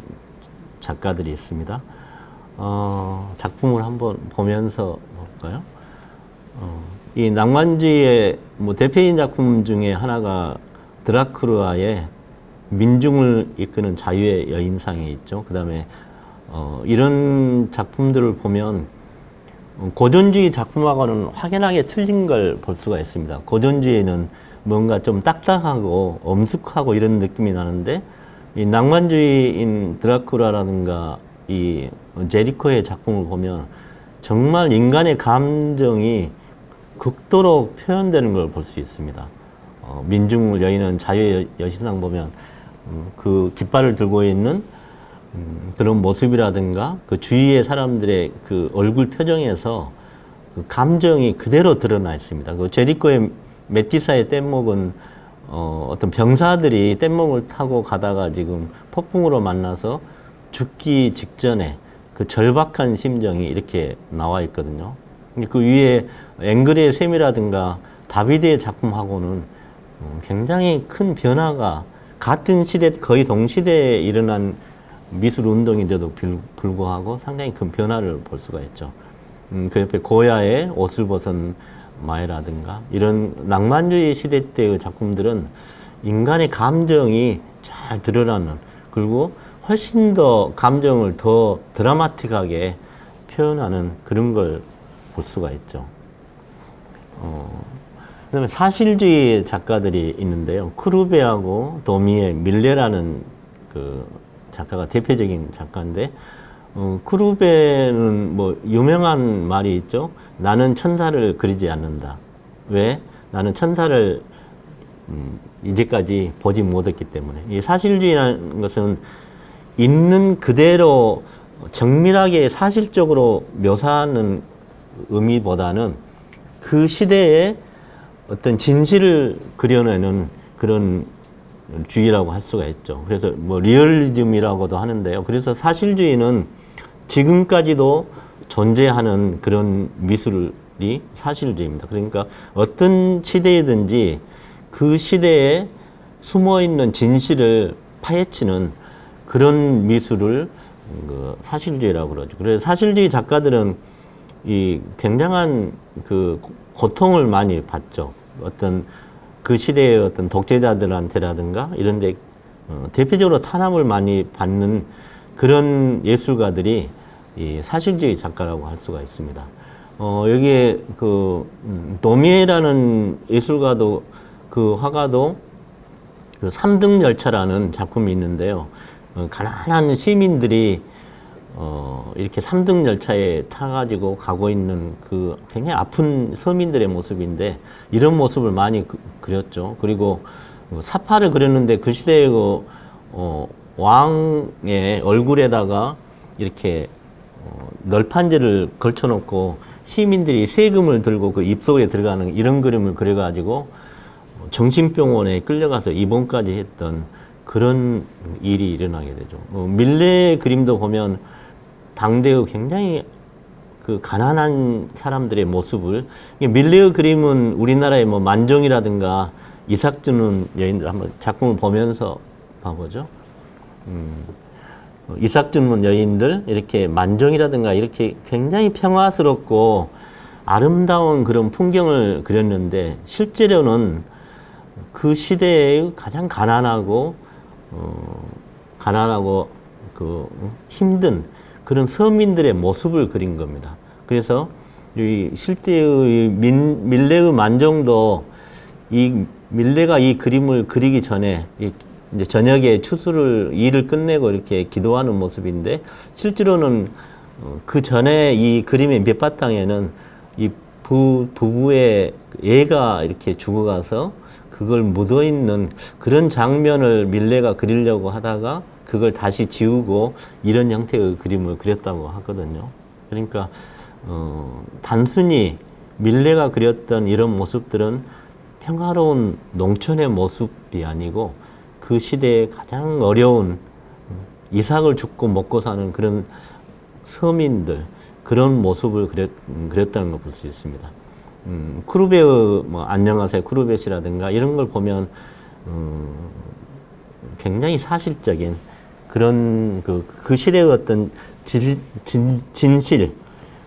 작가들이 있습니다. 작품을 한번 보면서 볼까요? 이 낭만주의의 뭐 대표적인 작품 중에 하나가 드라큘라의 민중을 이끄는 자유의 여인상이 있죠. 그 다음에 이런 작품들을 보면 고전주의 작품하고는 확연하게 틀린 걸 볼 수가 있습니다. 고전주의는 뭔가 좀 딱딱하고 엄숙하고 이런 느낌이 나는데 이 낭만주의인 드라큘라라든가 이 제리코의 작품을 보면 정말 인간의 감정이 극도로 표현되는 걸 볼 수 있습니다. 민중을 여의는 자유의 여신상 보면 그 깃발을 들고 있는 그런 모습이라든가 그 주위의 사람들의 그 얼굴 표정에서 그 감정이 그대로 드러나 있습니다. 그 제리코의 메티사의 뗏목은 어떤 병사들이 뗏목을 타고 가다가 지금 폭풍으로 만나서 죽기 직전에 그 절박한 심정이 이렇게 나와 있거든요. 그 위에 앵그리의 샘이라든가 다비드의 작품하고는 굉장히 큰 변화가 같은 시대 거의 동시대에 일어난 미술 운동인데도 불구하고 상당히 큰 변화를 볼 수가 있죠. 그 옆에 고야의 옷을 벗은 마에라든가 이런 낭만주의 시대 때의 작품들은 인간의 감정이 잘 드러나는 그리고 훨씬 더 감정을 더 드라마틱하게 표현하는 그런 걸 볼 수가 있죠. 그다음에 사실주의 작가들이 있는데요. 크루베하고 도미에 밀레라는 그 작가가 대표적인 작가인데 크루베는 뭐 유명한 말이 있죠. 나는 천사를 그리지 않는다. 왜? 나는 천사를 이제까지 보지 못했기 때문에. 이 사실주의라는 것은 있는 그대로 정밀하게 사실적으로 묘사하는 의미보다는 그 시대에 어떤 진실을 그려내는 그런 주의라고 할 수가 있죠. 그래서 뭐 리얼리즘이라고도 하는데요. 그래서 사실주의는 지금까지도 존재하는 그런 미술이 사실주의입니다. 그러니까 어떤 시대이든지 그 시대에 숨어있는 진실을 파헤치는 그런 미술을 그 사실주의라고 그러죠. 그래서 사실주의 작가들은 이 굉장한 그 고통을 많이 받죠. 어떤 그 시대의 어떤 독재자들한테라든가 이런데 대표적으로 탄압을 많이 받는 그런 예술가들이 이 사실주의 작가라고 할 수가 있습니다. 여기에 그 도미에라는 예술가도 그 화가도 그 3등 열차라는 작품이 있는데요. 가난한 시민들이 이렇게 3등 열차에 타가지고 가고 있는 그 굉장히 아픈 서민들의 모습인데 이런 모습을 많이 그렸죠. 그리고 사파를 그렸는데 그 시대의 그 왕의 얼굴에다가 이렇게 널판지를 걸쳐놓고 시민들이 세금을 들고 그 입속에 들어가는 이런 그림을 그려가지고 정신병원에 끌려가서 입원까지 했던 그런 일이 일어나게 되죠. 밀레의 그림도 보면 당대의 굉장히 그 가난한 사람들의 모습을 밀레의 그림은 우리나라의 뭐 만종이라든가 이삭준은 여인들 한번 작품을 보면서 봐보죠. 이삭준문 여인들 이렇게 만종이라든가 이렇게 굉장히 평화스럽고 아름다운 그런 풍경을 그렸는데 실제로는 그 시대의 가장 가난하고 그 힘든 그런 서민들의 모습을 그린 겁니다. 그래서 이 실제의 밀레의 만종도 이 밀레가 이 그림을 그리기 전에 이제 저녁에 일을 끝내고 이렇게 기도하는 모습인데 실제로는 그 전에 이 그림의 밑바탕에는 이 부부의 애가 이렇게 죽어가서 그걸 묻어 있는 그런 장면을 밀레가 그리려고 하다가 그걸 다시 지우고 이런 형태의 그림을 그렸다고 하거든요. 그러니까 단순히 밀레가 그렸던 이런 모습들은 평화로운 농촌의 모습이 아니고 그 시대에 가장 어려운 이삭을 죽고 먹고 사는 그런 서민들 그런 모습을 그렸다는 걸 볼 수 있습니다. 크루베의 뭐 안녕하세요 크루벳이라든가 이런 걸 보면 굉장히 사실적인 그런 그 시대의 어떤 진실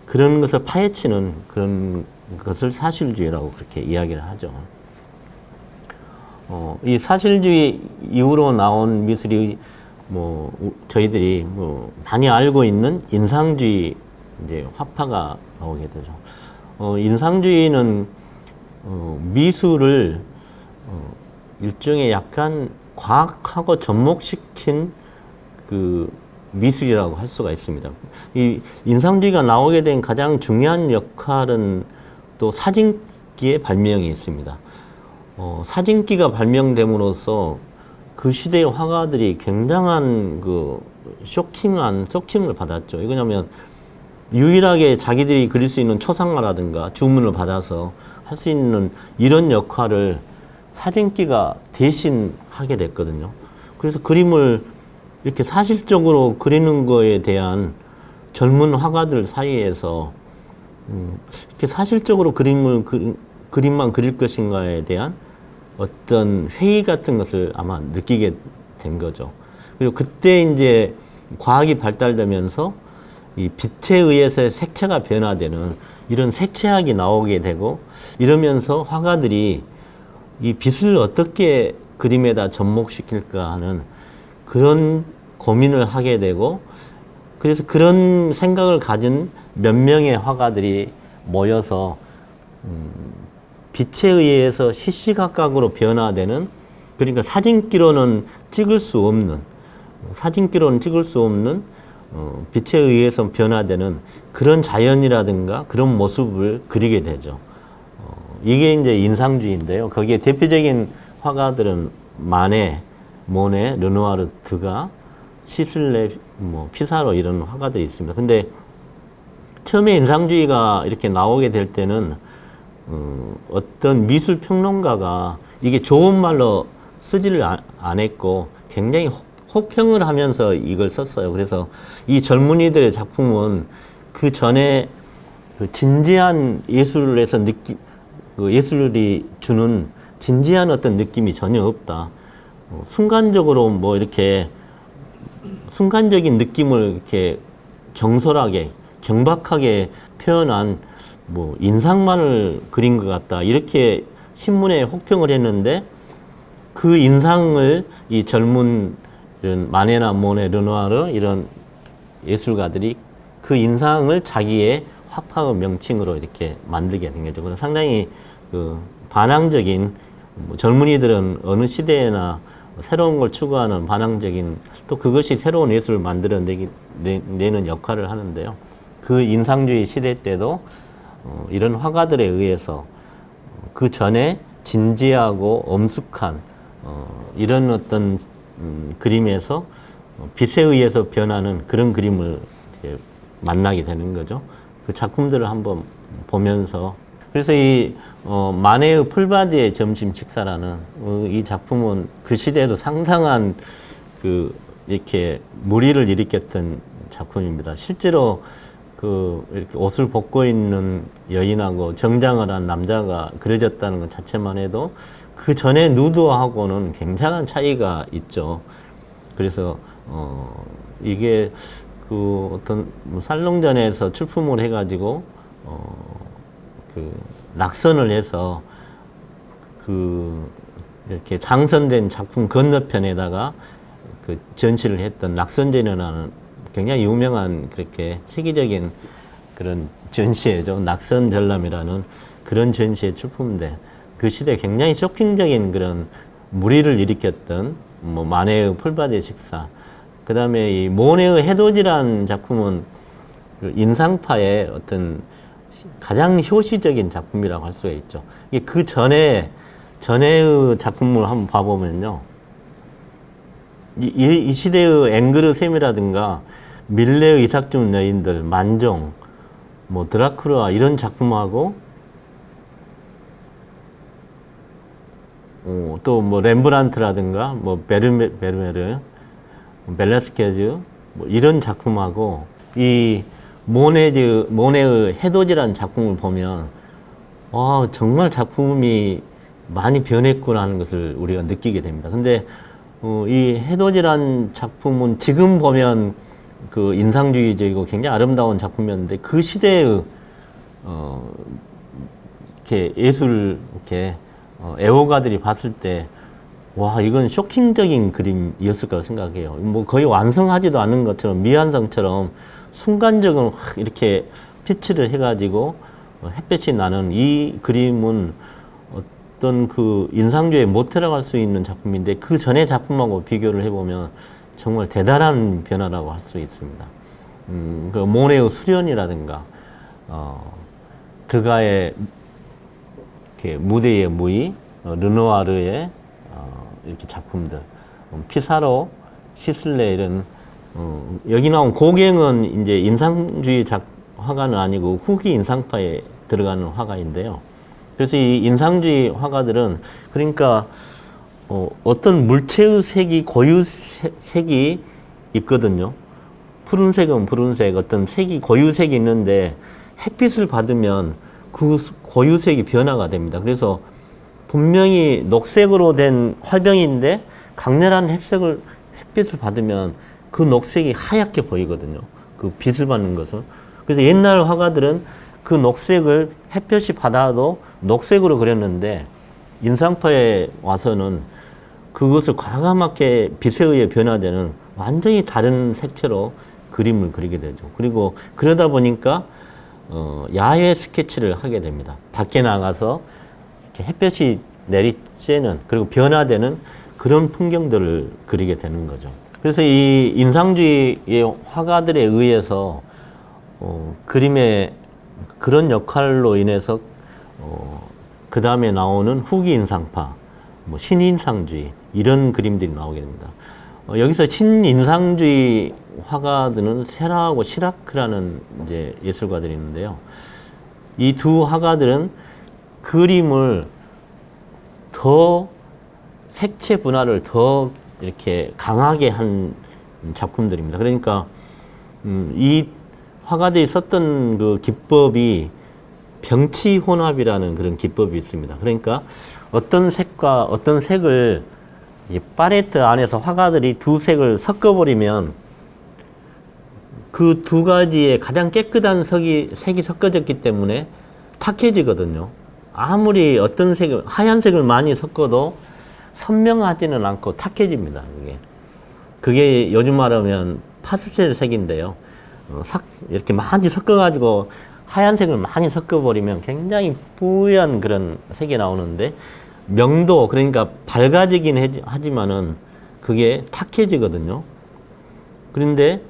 그런 것을 파헤치는 그런 것을 사실주의라고 그렇게 이야기를 하죠. 이 사실주의 이후로 나온 미술이 뭐 저희들이 뭐 많이 알고 있는 인상주의 이제 화파가 나오게 되죠. 인상주의는 미술을 일종의 약간 과학하고 접목시킨 그 미술이라고 할 수가 있습니다. 이 인상주의가 나오게 된 가장 중요한 역할은 또 사진기의 발명이 있습니다. 사진기가 발명됨으로써 그 시대의 화가들이 굉장한 그 쇼킹을 받았죠. 이거냐면 유일하게 자기들이 그릴 수 있는 초상화라든가 주문을 받아서 할 수 있는 이런 역할을 사진기가 대신 하게 됐거든요. 그래서 그림을 이렇게 사실적으로 그리는 거에 대한 젊은 화가들 사이에서 이렇게 사실적으로 그림만 그릴 것인가에 대한 어떤 회의 같은 것을 아마 느끼게 된 거죠. 그리고 그때 이제 과학이 발달되면서 이 빛에 의해서 색채가 변화되는 이런 색채학이 나오게 되고 이러면서 화가들이 이 빛을 어떻게 그림에다 접목시킬까 하는 그런 고민을 하게 되고 그래서 그런 생각을 가진 몇 명의 화가들이 모여서 빛에 의해서 시시각각으로 변화되는 그러니까 사진기로는 찍을 수 없는 빛에 의해서 변화되는 그런 자연이라든가 그런 모습을 그리게 되죠. 이게 이제 인상주의인데요. 거기에 대표적인 화가들은 마네, 모네, 르누아르, 드가, 시슬레, 피사로 이런 화가들이 있습니다. 근데 처음에 인상주의가 이렇게 나오게 될 때는 어떤 미술 평론가가 이게 좋은 말로 쓰지를 안 했고 굉장히 호평을 하면서 이걸 썼어요. 그래서 이 젊은이들의 작품은 그 전에 그 진지한 예술에서 그 예술이 주는 진지한 어떤 느낌이 전혀 없다. 순간적으로 뭐 이렇게 순간적인 느낌을 이렇게 경솔하게, 경박하게 표현한 뭐 인상만을 그린 것 같다. 이렇게 신문에 혹평을 했는데 그 인상을 이 젊은 이런 마네나 모네, 르누아르 이런 예술가들이 그 인상을 자기의 화파의 명칭으로 이렇게 만들게 된 거죠. 그래서 상당히 그 반항적인 뭐 젊은이들은 어느 시대에나 새로운 걸 추구하는 반항적인 또 그것이 새로운 예술을 만들어내는 역할을 하는데요. 그 인상주의 시대 때도 이런 화가들에 의해서 그 전에 진지하고 엄숙한 이런 어떤 그림에서 빛에 의해서 변하는 그런 그림을 이제 만나게 되는 거죠. 그 작품들을 한번 보면서 그래서 이 마네의 풀바디의 점심 식사라는 이 작품은 그 시대에도 상당한 그 이렇게 물의를 일으켰던 작품입니다. 실제로 그 이렇게 옷을 벗고 있는 여인하고 정장을 한 남자가 그려졌다는 것 자체만 해도 그 전에 누드하고는 굉장한 차이가 있죠. 그래서 이게 그 어떤 살롱전에서 출품을 해가지고 그 낙선을 해서 그 이렇게 당선된 작품 건너편에다가 그 전시를 했던 낙선전이라는 굉장히 유명한 그렇게 세계적인 그런 전시회죠. 낙선전람이라는 그런 전시에 출품된 그 시대에 굉장히 쇼킹적인 그런 물의를 일으켰던 뭐 마네의 풀바디의 식사. 그 다음에 이 모네의 해돋이라는 작품은 그 인상파의 어떤 가장 효시적인 작품이라고 할 수가 있죠. 이게 그 전에의 작품을 한번 봐보면요. 이 시대의 앵그르 셈이라든가 밀레의 이삭중 여인들, 만종, 뭐 드라큘라 이런 작품하고 또 뭐 렘브란트라든가 뭐 베르메르, 벨라스케즈 뭐 이런 작품하고 이 모네의 해돋이라는 작품을 보면 정말 작품이 많이 변했구나 하는 것을 우리가 느끼게 됩니다. 근데 이 해돋이라는 작품은 지금 보면 그 인상주의적이고 굉장히 아름다운 작품이었는데 그 시대의 이렇게 예술 이렇게 애호가들이 봤을 때 와, 이건 쇼킹적인 그림이었을 거라고 생각해요. 뭐 거의 완성하지도 않은 것처럼 미완성처럼 순간적으로 확 이렇게 피치를 해가지고 햇볕이 나는 이 그림은 어떤 그 인상주의에 못 들어갈 수 있는 작품인데 그 전의 작품하고 비교를 해보면 정말 대단한 변화라고 할 수 있습니다. 그 모네의 수련이라든가 드가의 이렇게 무대의 무의, 르누아르의 이렇게 작품들, 피사로, 시슬레 이런 여기 나온 고갱은 이제 인상주의 화가는 아니고 후기 인상파에 들어가는 화가인데요. 그래서 이 인상주의 화가들은 그러니까 어떤 물체의 색이 고유 색이 있거든요. 푸른색은 푸른색, 어떤 색이 고유색이 있는데 햇빛을 받으면 그 고유색이 변화가 됩니다. 그래서 분명히 녹색으로 된 화병인데 강렬한 햇빛을 받으면 그 녹색이 하얗게 보이거든요. 그 빛을 받는 것은. 그래서 옛날 화가들은 그 녹색을 햇볕이 받아도 녹색으로 그렸는데 인상파에 와서는 그것을 과감하게 빛에 의해 변화되는 완전히 다른 색채로 그림을 그리게 되죠. 그리고 그러다 보니까 야외 스케치를 하게 됩니다. 밖에 나가서 이렇게 햇볕이 내리쬐는 그리고 변화되는 그런 풍경들을 그리게 되는 거죠. 그래서 이 인상주의의 화가들에 의해서 그림의 그런 역할로 인해서 그 다음에 나오는 후기 인상파, 뭐 신인상주의 이런 그림들이 나오게 됩니다. 여기서 신인상주의 화가들은 세라하고 시라크라는 이제 예술가들이 있는데요. 이 두 화가들은 그림을 더 색채 분화를 더 이렇게 강하게 한 작품들입니다. 그러니까 이 화가들이 썼던 그 기법이 병치 혼합이라는 그런 기법이 있습니다. 그러니까 어떤 색과 어떤 색을 이 팔레트 안에서 화가들이 두 색을 섞어버리면 그 두 가지의 가장 깨끗한 색이 섞어졌기 때문에 탁해지거든요. 아무리 어떤 색을, 하얀색을 많이 섞어도 선명하지는 않고 탁해집니다. 그게 요즘 말하면 파스텔 색인데요. 이렇게 많이 섞어가지고 하얀색을 많이 섞어버리면 굉장히 뿌연 그런 색이 나오는데 명도, 그러니까 밝아지긴 하지만은 그게 탁해지거든요. 그런데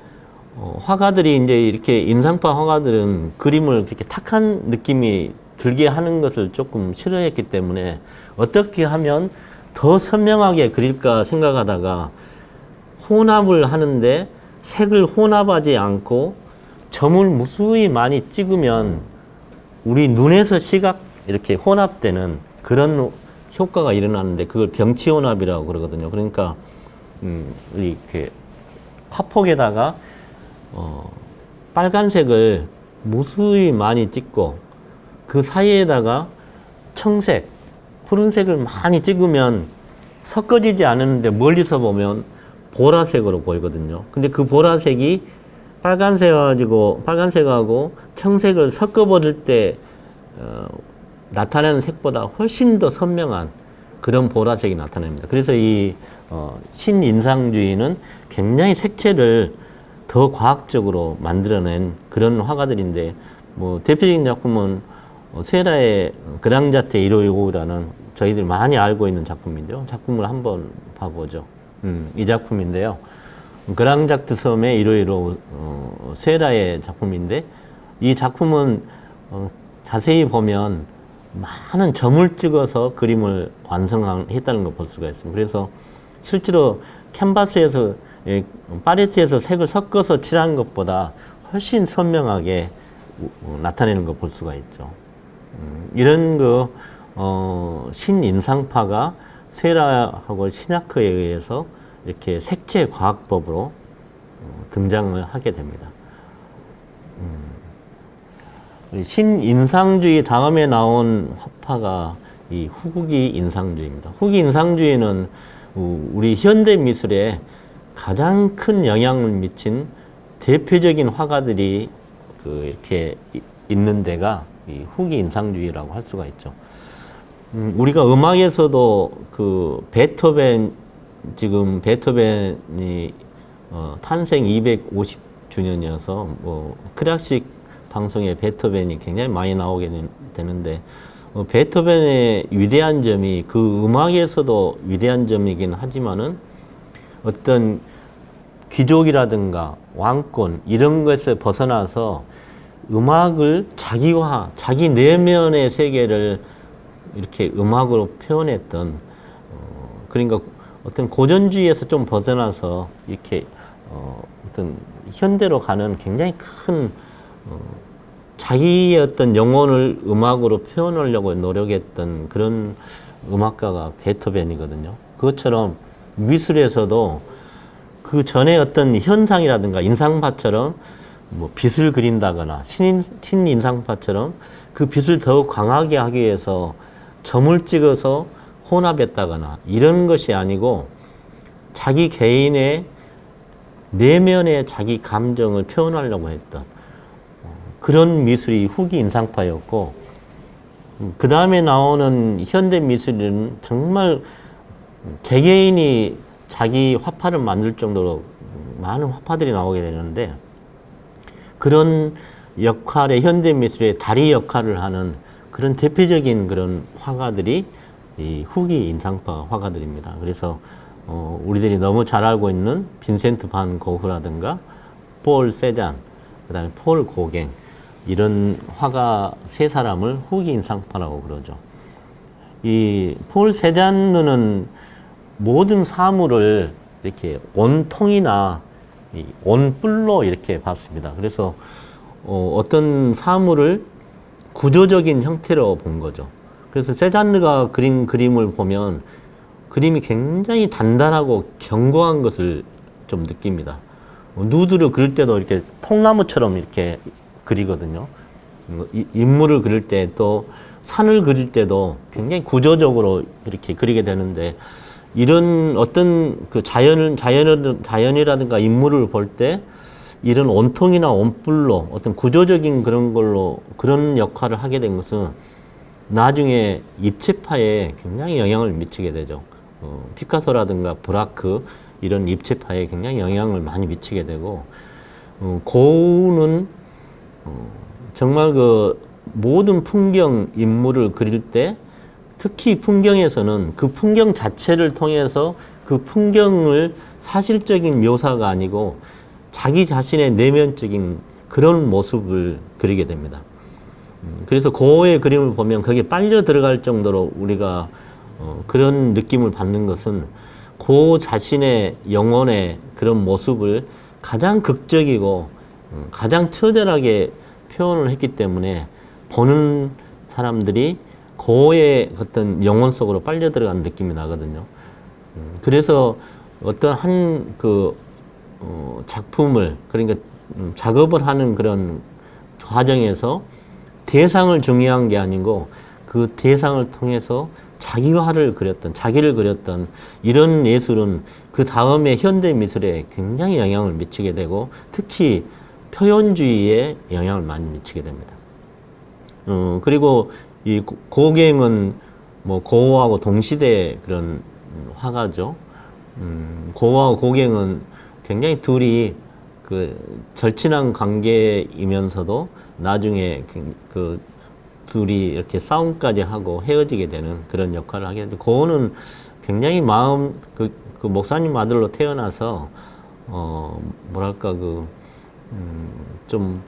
화가들이 이제 이렇게 인상파 화가들은 그림을 그렇게 탁한 느낌이 들게 하는 것을 조금 싫어했기 때문에 어떻게 하면 더 선명하게 그릴까 생각하다가 혼합을 하는데 색을 혼합하지 않고 점을 무수히 많이 찍으면 우리 눈에서 시각 이렇게 혼합되는 그런 효과가 일어나는데 그걸 병치 혼합이라고 그러거든요. 그러니까 이렇게 화폭에다가 빨간색을 무수히 많이 찍고 그 사이에다가 청색, 푸른색을 많이 찍으면 섞어지지 않았는데 멀리서 보면 보라색으로 보이거든요. 근데 그 보라색이 빨간색하고 청색을 섞어버릴 때 나타나는 색보다 훨씬 더 선명한 그런 보라색이 나타납니다. 그래서 이 신인상주의는 굉장히 색채를 더 과학적으로 만들어낸 그런 화가들인데, 뭐 대표적인 작품은 세라의 그랑자테 1515라는 저희들 많이 알고 있는 작품이죠. 작품을 한번 봐보죠. 이 작품인데요. 그랑자트 섬의 1515 세라의 작품인데, 이 작품은 자세히 보면 많은 점을 찍어서 그림을 완성했다는 걸 볼 수가 있습니다. 그래서 실제로 캔버스에서 팔레트에서 색을 섞어서 칠하는 것보다 훨씬 선명하게 나타내는 걸 볼 수가 있죠. 이런 신인상파가 세라하고 시나크에 의해서 이렇게 색채 과학법으로 등장을 하게 됩니다. 신인상주의 다음에 나온 화파가 이 후기 인상주의입니다. 후기 인상주의는 우리 현대 미술에 가장 큰 영향을 미친 대표적인 화가들이 이렇게 있는 데가 이 후기 인상주의라고 할 수가 있죠. 우리가 음악에서도 지금 베토벤이 탄생 250주년이어서 클래식 방송에 베토벤이 굉장히 많이 나오게 되는데, 베토벤의 위대한 점이 그 음악에서도 위대한 점이긴 하지만은 어떤 귀족이라든가 왕권 이런 것에 벗어나서 음악을 자기화, 자기 내면의 세계를 이렇게 음악으로 표현했던, 그러니까 어떤 고전주의에서 좀 벗어나서 이렇게 어떤 현대로 가는 굉장히 큰 자기의 어떤 영혼을 음악으로 표현하려고 노력했던 그런 음악가가 베토벤이거든요. 그것처럼 미술에서도 그 전에 어떤 현상이라든가 인상파처럼 뭐 빛을 그린다거나 신인상파처럼 그 빛을 더욱 강하게 하기 위해서 점을 찍어서 혼합했다거나 이런 것이 아니고 자기 개인의 내면의 자기 감정을 표현하려고 했던 그런 미술이 후기 인상파였고, 그 다음에 나오는 현대 미술은 정말 개개인이 자기 화파를 만들 정도로 많은 화파들이 나오게 되는데, 그런 역할의 현대 미술의 다리 역할을 하는 그런 대표적인 그런 화가들이 이 후기 인상파 화가들입니다. 그래서 우리들이 너무 잘 알고 있는 빈센트 반 고흐라든가 폴 세잔, 그 다음에 폴 고갱, 이런 화가 세 사람을 후기 인상파라고 그러죠. 이 폴 세잔느는 모든 사물을 이렇게 온통이나 온뿔로 이렇게 봤습니다. 그래서 어떤 사물을 구조적인 형태로 본 거죠. 그래서 세잔느가 그린 그림을 보면 그림이 굉장히 단단하고 견고한 것을 좀 느낍니다. 누드를 그릴 때도 이렇게 통나무처럼 이렇게 그리거든요. 인물을 그릴 때 또 산을 그릴 때도 굉장히 구조적으로 이렇게 그리게 되는데, 이런 어떤 그 자연이라든가 인물을 볼 때 이런 온통이나 온불로 어떤 구조적인 그런 걸로 그런 역할을 하게 된 것은 나중에 입체파에 굉장히 영향을 미치게 되죠. 피카소라든가 브라크 이런 입체파에 굉장히 영향을 많이 미치게 되고, 고흐는 정말 그 모든 풍경 인물을 그릴 때 특히 풍경에서는 그 풍경 자체를 통해서 그 풍경을 사실적인 묘사가 아니고 자기 자신의 내면적인 그런 모습을 그리게 됩니다. 그래서 고흐의 그림을 보면 거기에 빨려 들어갈 정도로 우리가 그런 느낌을 받는 것은 고흐 자신의 영혼의 그런 모습을 가장 극적이고 가장 처절하게 표현을 했기 때문에 보는 사람들이 고흐의 어떤 영혼 속으로 빨려 들어가는 느낌이 나거든요. 그래서 어떤 한 작품을, 그러니까 작업을 하는 그런 과정에서 대상을 중요한 게 아니고 그 대상을 통해서 자기화를 그렸던, 자기를 그렸던 이런 예술은 그 다음에 현대 미술에 굉장히 영향을 미치게 되고 특히 표현주의에 영향을 많이 미치게 됩니다. 그리고 이 고갱은 뭐 고흐하고 동시대 그런 화가죠. 고흐하고 고갱은 굉장히 둘이 그 절친한 관계이면서도 나중에 그 둘이 이렇게 싸움까지 하고 헤어지게 되는 그런 역할을 하게 되는데, 고흐는 굉장히 그 목사님 아들로 태어나서 뭐랄까 좀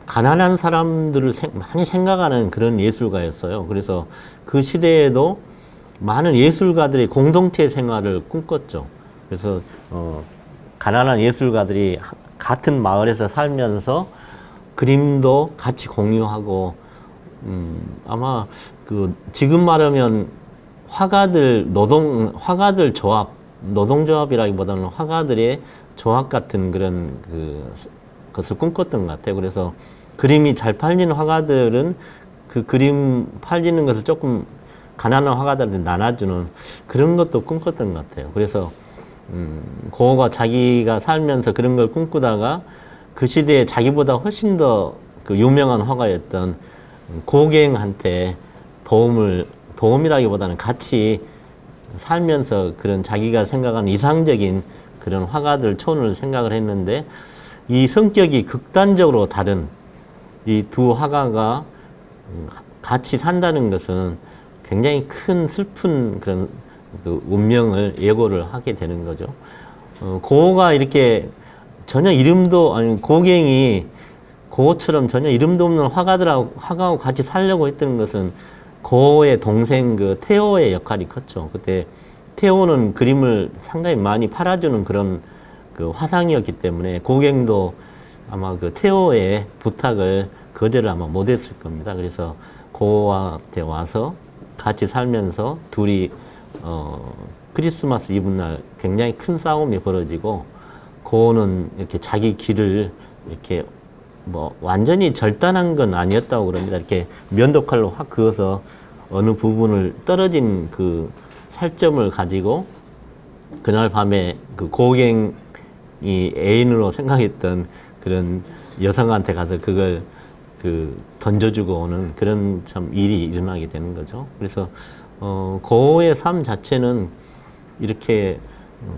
가난한 사람들을 많이 생각하는 그런 예술가였어요. 그래서 그 시대에도 많은 예술가들이 공동체 생활을 꿈꿨죠. 그래서 가난한 예술가들이 같은 마을에서 살면서 그림도 같이 공유하고, 아마 지금 말하면 화가들 조합, 노동조합이라기보다는 화가들의 조합 같은 그런 것을 꿈꿨던 것 같아요. 그래서 그림이 잘 팔리는 화가들은 그 그림 팔리는 것을 조금 가난한 화가들한테 나눠주는 그런 것도 꿈꿨던 것 같아요. 그래서 고흐가 자기가 살면서 그런 걸 꿈꾸다가 그 시대에 자기보다 훨씬 더 유명한 화가였던 고갱한테 도움이라기보다는 같이 살면서 그런 자기가 생각하는 이상적인 그런 화가들 촌을 생각을 했는데, 이 성격이 극단적으로 다른 이 두 화가가 같이 산다는 것은 굉장히 큰 슬픈 그런 운명을 예고를 하게 되는 거죠. 고흐가 이렇게 전혀 이름도, 아니, 고갱이 고흐처럼 전혀 이름도 없는 화가하고 같이 살려고 했던 것은 고흐의 동생 테오의 역할이 컸죠. 그때 테오는 그림을 상당히 많이 팔아주는 그런 화상이었기 때문에 고갱도 아마 테오의 부탁을 거절을 아마 못했을 겁니다. 그래서 고흐한테 와서 같이 살면서 둘이 크리스마스 이브날 굉장히 큰 싸움이 벌어지고, 고흐는 이렇게 자기 길을 이렇게 뭐 완전히 절단한 건 아니었다고 그럽니다. 이렇게 면도칼로 확 그어서 어느 부분을 떨어진 그 살점을 가지고 그날 밤에 고갱이 애인으로 생각했던 그런 여성한테 가서 그걸 던져주고 오는 그런 참 일이 일어나게 되는 거죠. 그래서 고흐의 삶 자체는 이렇게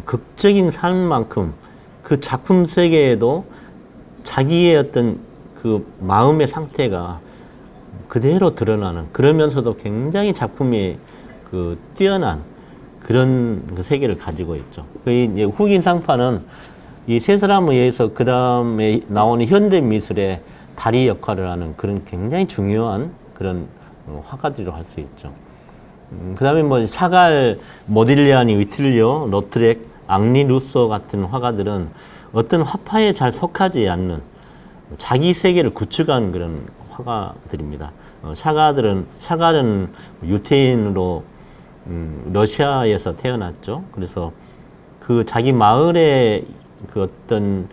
극적인 삶만큼 그 작품 세계에도 자기의 어떤 그 마음의 상태가 그대로 드러나는, 그러면서도 굉장히 작품이 뛰어난 그런 세계를 가지고 있죠. 이제 후기 상파는 이 세 사람에 의해서 그 다음에 나오는 현대 미술의 다리 역할을 하는 그런 굉장히 중요한 그런 화가들이라고 할 수 있죠. 그 다음에 뭐 샤갈, 모딜리아니, 위틀리오, 로트렉, 앙리 루소 같은 화가들은 어떤 화파에 잘 속하지 않는 자기 세계를 구축한 그런 화가들입니다. 샤갈은 유태인으로 러시아에서 태어났죠. 그래서 그 자기 마을의 그 어떤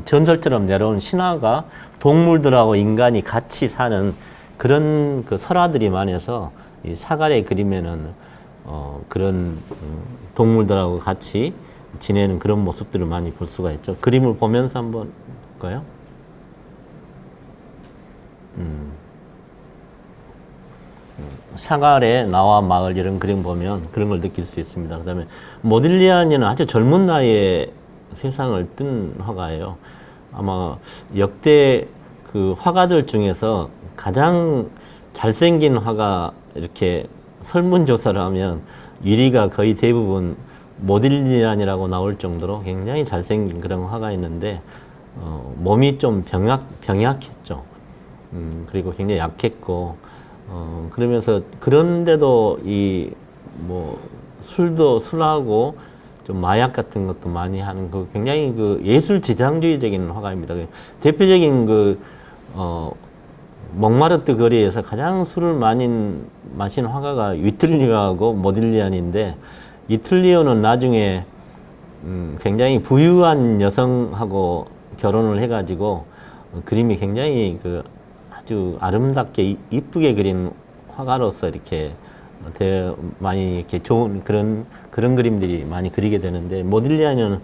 전설처럼 내려온 신화가 동물들하고 인간이 같이 사는 그런 그 설화들이 많아서 이 샤갈의 그림에는 그런 동물들하고 같이 지내는 그런 모습들을 많이 볼 수가 있죠. 그림을 보면서 한번 볼까요? 샤갈의 나와 마을 이런 그림 보면 그런 걸 느낄 수 있습니다. 그 다음에 모딜리아니는 아주 젊은 나이에 세상을 뜬 화가예요. 아마 역대 그 화가들 중에서 가장 잘생긴 화가 이렇게 설문조사를 하면 1위가 거의 대부분 모딜리안이라고 나올 정도로 굉장히 잘생긴 그런 화가 있는데 몸이 좀 병약했죠. 그리고 굉장히 약했고 그러면서 그런데도 이 뭐 술하고 좀 마약 같은 것도 많이 하는 그 굉장히 그 예술 지상주의적인 화가입니다. 대표적인 그 몽마르트 거리에서 가장 술을 많이 마신 화가가 위틀리오하고 모딜리안인데 위틀리오는 나중에 굉장히 부유한 여성하고 결혼을 해가지고 그림이 굉장히 그 아주 아름답게 이쁘게 그린 화가로서 이렇게 많이 이렇게 좋은 그런 그림들이 많이 그리게 되는데 모딜리아니는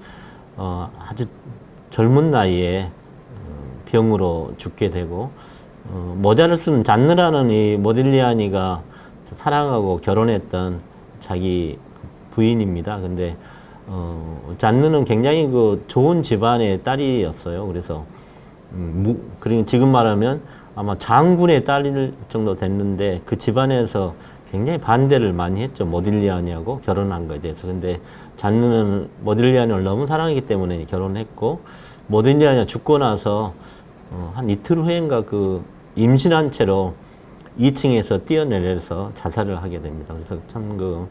아주 젊은 나이에 병으로 죽게 되고 모자를 쓴 잔느라는 이 모딜리아니가 사랑하고 결혼했던 자기 부인입니다. 근데 잔느는 굉장히 그 좋은 집안의 딸이었어요. 그래서 그리고 지금 말하면 아마 장군의 딸일 정도 됐는데 그 집안에서 굉장히 반대를 많이 했죠. 모딜리아니하고 결혼한 거에 대해서. 근데 잔느는 모딜리아니를 너무 사랑하기 때문에 결혼했고 모딜리아니가 죽고 나서 한 이틀 후인가 그 임신한 채로 2층에서 뛰어내려서 자살을 하게 됩니다. 그래서 참 그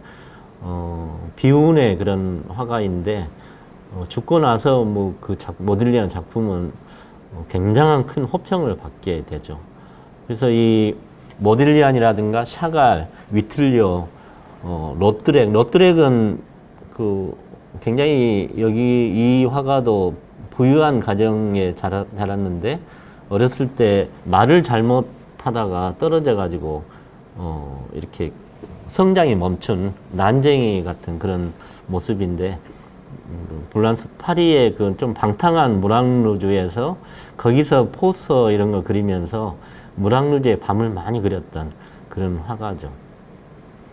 비운의 그런 화가인데 죽고 나서 뭐 그 모딜리안 작품은 굉장한 큰 호평을 받게 되죠. 그래서 이 모딜리안이라든가 샤갈, 위틀리오, 로트렉은 그 굉장히 여기 이 화가도 부유한 가정에 자랐는데 어렸을 때 말을 잘못하다가 떨어져 가지고 이렇게 성장이 멈춘 난쟁이 같은 그런 모습인데 프랑스 파리의 그 좀 방탕한 무랑루즈에서 거기서 포스터 이런 걸 그리면서 무랑루즈의 밤을 많이 그렸던 그런 화가죠.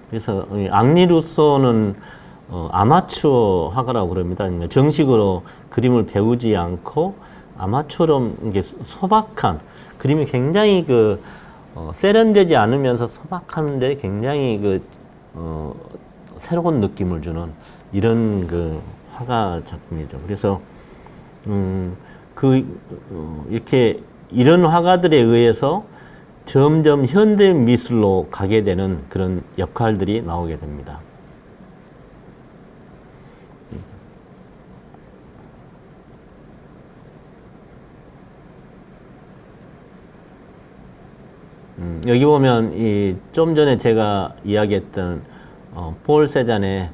그래서 앙리 루소는 아마추어 화가라고 그럽니다. 그러니까 정식으로 그림을 배우지 않고 아마추어로 이게 소박한 그림이 굉장히 그 세련되지 않으면서 소박한데 굉장히 그 새로운 느낌을 주는 이런 그 화가 작품이죠. 그래서 이렇게 이런 화가들에 의해서 점점 현대 미술로 가게 되는 그런 역할들이 나오게 됩니다. 여기 보면 좀 전에 제가 이야기했던 폴 세잔의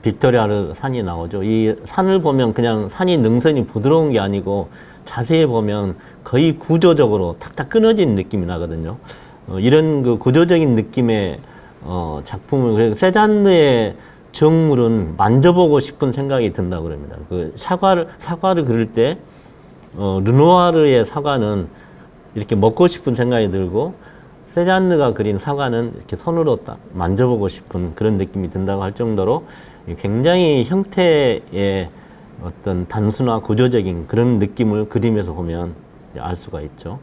빅토리아르 산이 나오죠. 이 산을 보면 그냥 산이 능선이 부드러운 게 아니고 자세히 보면 거의 구조적으로 탁탁 끊어진 느낌이 나거든요. 이런 그 구조적인 느낌의 작품을 그래서 세잔느의 정물은 만져보고 싶은 생각이 든다고 그럽니다. 그 사과를 그릴 때 르누아르의 사과는 이렇게 먹고 싶은 생각이 들고 세잔느가 그린 사과는 이렇게 손으로 딱 만져보고 싶은 그런 느낌이 든다고 할 정도로 굉장히 형태의 어떤 단순화 구조적인 그런 느낌을 그림에서 보면 알 수가 있죠.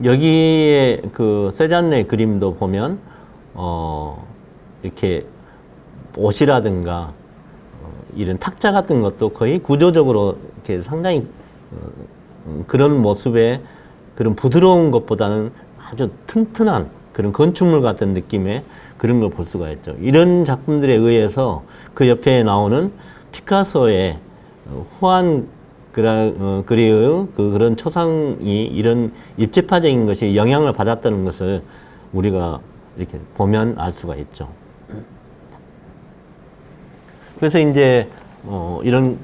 여기에 그 세잔네 그림도 보면 이렇게 옷이라든가 이런 탁자 같은 것도 거의 구조적으로 이렇게 상당히 그런 모습의 그런 부드러운 것보다는 아주 튼튼한 그런 건축물 같은 느낌의 그런 걸 볼 수가 있죠. 이런 작품들에 의해서 그 옆에 나오는 피카소의 후안 그리의 그런 초상이 이런 입체파적인 것이 영향을 받았다는 것을 우리가 이렇게 보면 알 수가 있죠. 그래서 이제 이런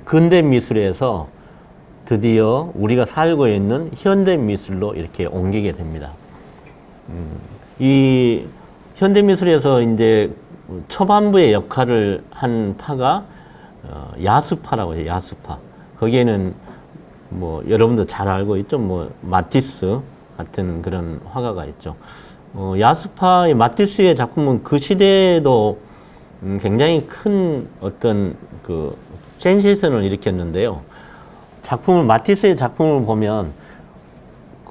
근대 미술에서 드디어 우리가 살고 있는 현대 미술로 이렇게 옮기게 됩니다. 이 현대 미술에서 이제 초반부의 역할을 한 파가 야수파라고 해요. 야수파. 거기에는 뭐 여러분도 잘 알고 있죠. 뭐 마티스 같은 그런 화가가 있죠. 야수파의 마티스의 작품은 그 시대에도 굉장히 큰 어떤 그 센세이션을 일으켰는데요. 마티스의 작품을 보면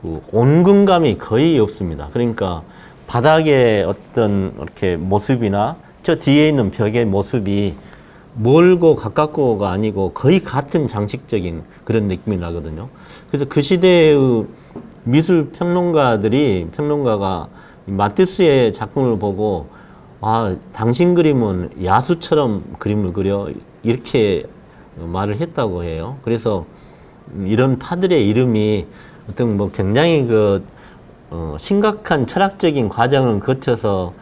그 온근감이 거의 없습니다. 그러니까 바닥의 어떤 이렇게 모습이나 저 뒤에 있는 벽의 모습이 멀고 가깝고가 아니고 거의 같은 장식적인 그런 느낌이 나거든요. 그래서 그 시대의 미술 평론가가 마티스의 작품을 보고 아, 당신 그림은 야수처럼 그림을 그려 이렇게 말을 했다고 해요. 그래서 이런 파들의 이름이 어떤 뭐 굉장히 심각한 철학적인 과정을 거쳐서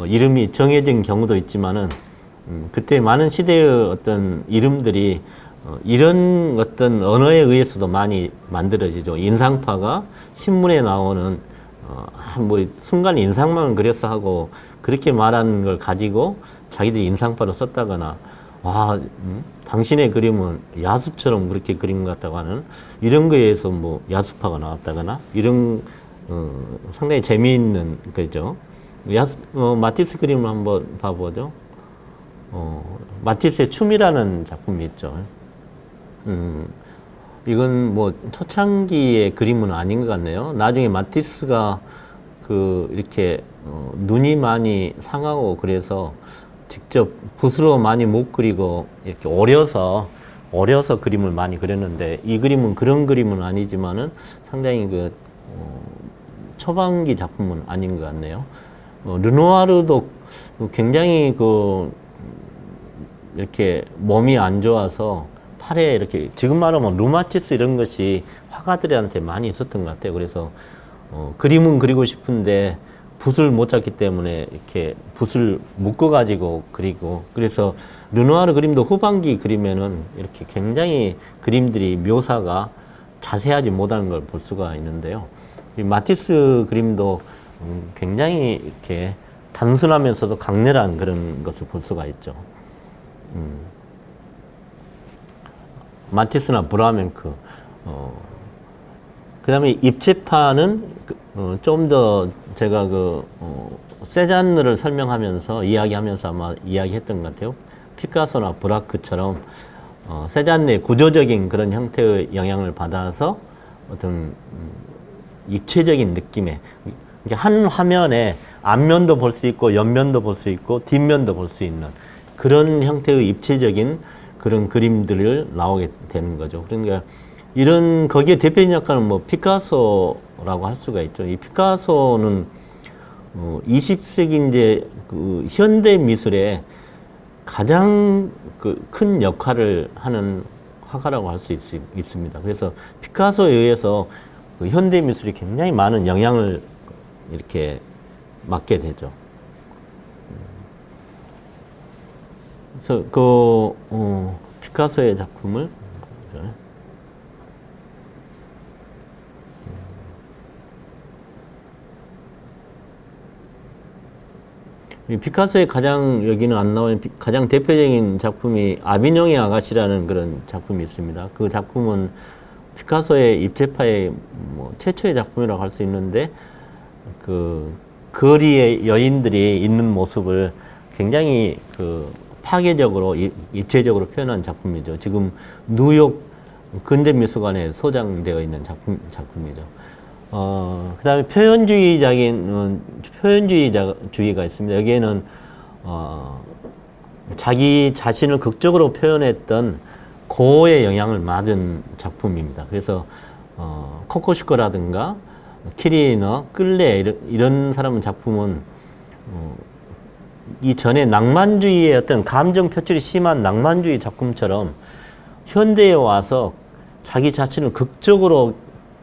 이름이 정해진 경우도 있지만은 그때 많은 시대의 어떤 이름들이 이런 어떤 언어에 의해서도 많이 만들어지죠. 인상파가 신문에 나오는 뭐 순간 인상만 그려서 하고 그렇게 말하는 걸 가지고 자기들이 인상파로 썼다거나 와, 당신의 그림은 야수처럼 그렇게 그린 것 같다고 하는 이런 거에 의해서 뭐 야수파가 나왔다거나 이런 상당히 재미있는 거죠. 마티스 그림을 한번 봐보죠. 마티스의 춤이라는 작품이 있죠. 이건 뭐 초창기의 그림은 아닌 것 같네요. 나중에 마티스가 이렇게 눈이 많이 상하고 그래서 직접 붓으로 많이 못 그리고 이렇게 어려서 그림을 많이 그렸는데 이 그림은 그런 그림은 아니지만은 상당히 초반기 작품은 아닌 것 같네요. 르누아르도 굉장히 이렇게 몸이 안 좋아서 팔에 이렇게 지금 말하면 루마티스 이런 것이 화가들한테 많이 있었던 것 같아요. 그래서 그림은 그리고 싶은데 붓을 못 잡기 때문에 이렇게 붓을 묶어 가지고 그리고 그래서 르누아르 그림도 후반기 그림에는 이렇게 굉장히 그림들이 묘사가 자세하지 못하는 걸 볼 수가 있는데요. 이 마티스 그림도 굉장히 이렇게 단순하면서도 강렬한 그런 것을 볼 수가 있죠. 마티스나 브라멘크. 그 다음에 입체파는 좀 더 제가 세잔느를 설명하면서 이야기하면서 아마 이야기했던 것 같아요. 피카소나 브라크처럼 세잔느의 구조적인 그런 형태의 영향을 받아서 어떤 입체적인 느낌의 한 화면에 앞면도 볼 수 있고 옆면도 볼 수 있고 뒷면도 볼 수 있는 그런 형태의 입체적인 그런 그림들을 나오게 되는 거죠. 그러니까 거기에 대표적인 역할은 뭐 피카소라고 할 수가 있죠. 이 피카소는 20세기 이제 현대 미술에 가장 큰 역할을 하는 화가라고 할 수 있습니다. 그래서 피카소에 의해서 현대 미술이 굉장히 많은 영향을 이렇게 맡게 되죠. 그래서 피카소의 작품을 피카소의 여기는 안 나오는 가장 대표적인 작품이 아비뇽의 아가씨라는 그런 작품이 있습니다. 그 작품은 피카소의 입체파의 최초의 작품이라고 할 수 있는데 거리의 여인들이 있는 모습을 굉장히 파괴적으로 입체적으로 표현한 작품이죠. 지금 뉴욕 근대미술관에 소장되어 있는 작품이죠. 그 다음에 표현주의가 있습니다. 여기에는, 자기 자신을 극적으로 표현했던 고어의 영향을 받은 작품입니다. 그래서, 코코슈코라든가, 키리너, 끌레, 이런 사람 작품은, 이전에 낭만주의의 어떤 감정 표출이 심한 낭만주의 작품처럼 현대에 와서 자기 자신을 극적으로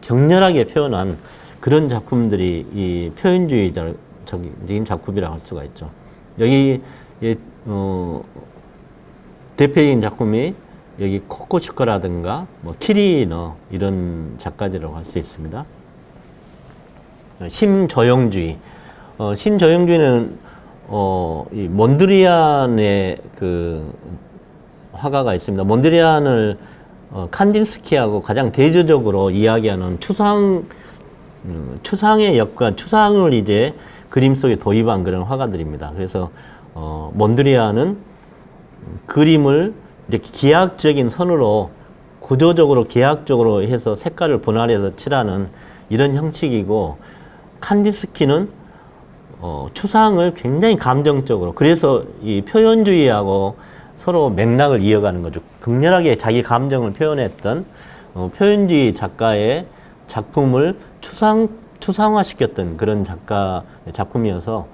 격렬하게 표현한 그런 작품들이 이 표현주의적인 작품이라고 할 수가 있죠. 여기 대표적인 작품이 여기 코코슈커라든가 뭐 키리너 이런 작가들이라고 할 수 있습니다. 심조용주의. 심조용주의는 이 몬드리안의 그 화가가 있습니다. 몬드리안을 칸딘스키하고 가장 대조적으로 이야기하는 추상의 역과 추상을 이제 그림 속에 도입한 그런 화가들입니다. 그래서 몬드리안은 그림을 이렇게 기하학적인 선으로 구조적으로 기하학적으로 해서 색깔을 분할해서 칠하는 이런 형식이고, 칸딘스키는 추상을 굉장히 감정적으로, 그래서 이 표현주의하고 서로 맥락을 이어가는 거죠. 극렬하게 자기 감정을 표현했던 표현주의 작가의 작품을 추상화시켰던 그런 작품이어서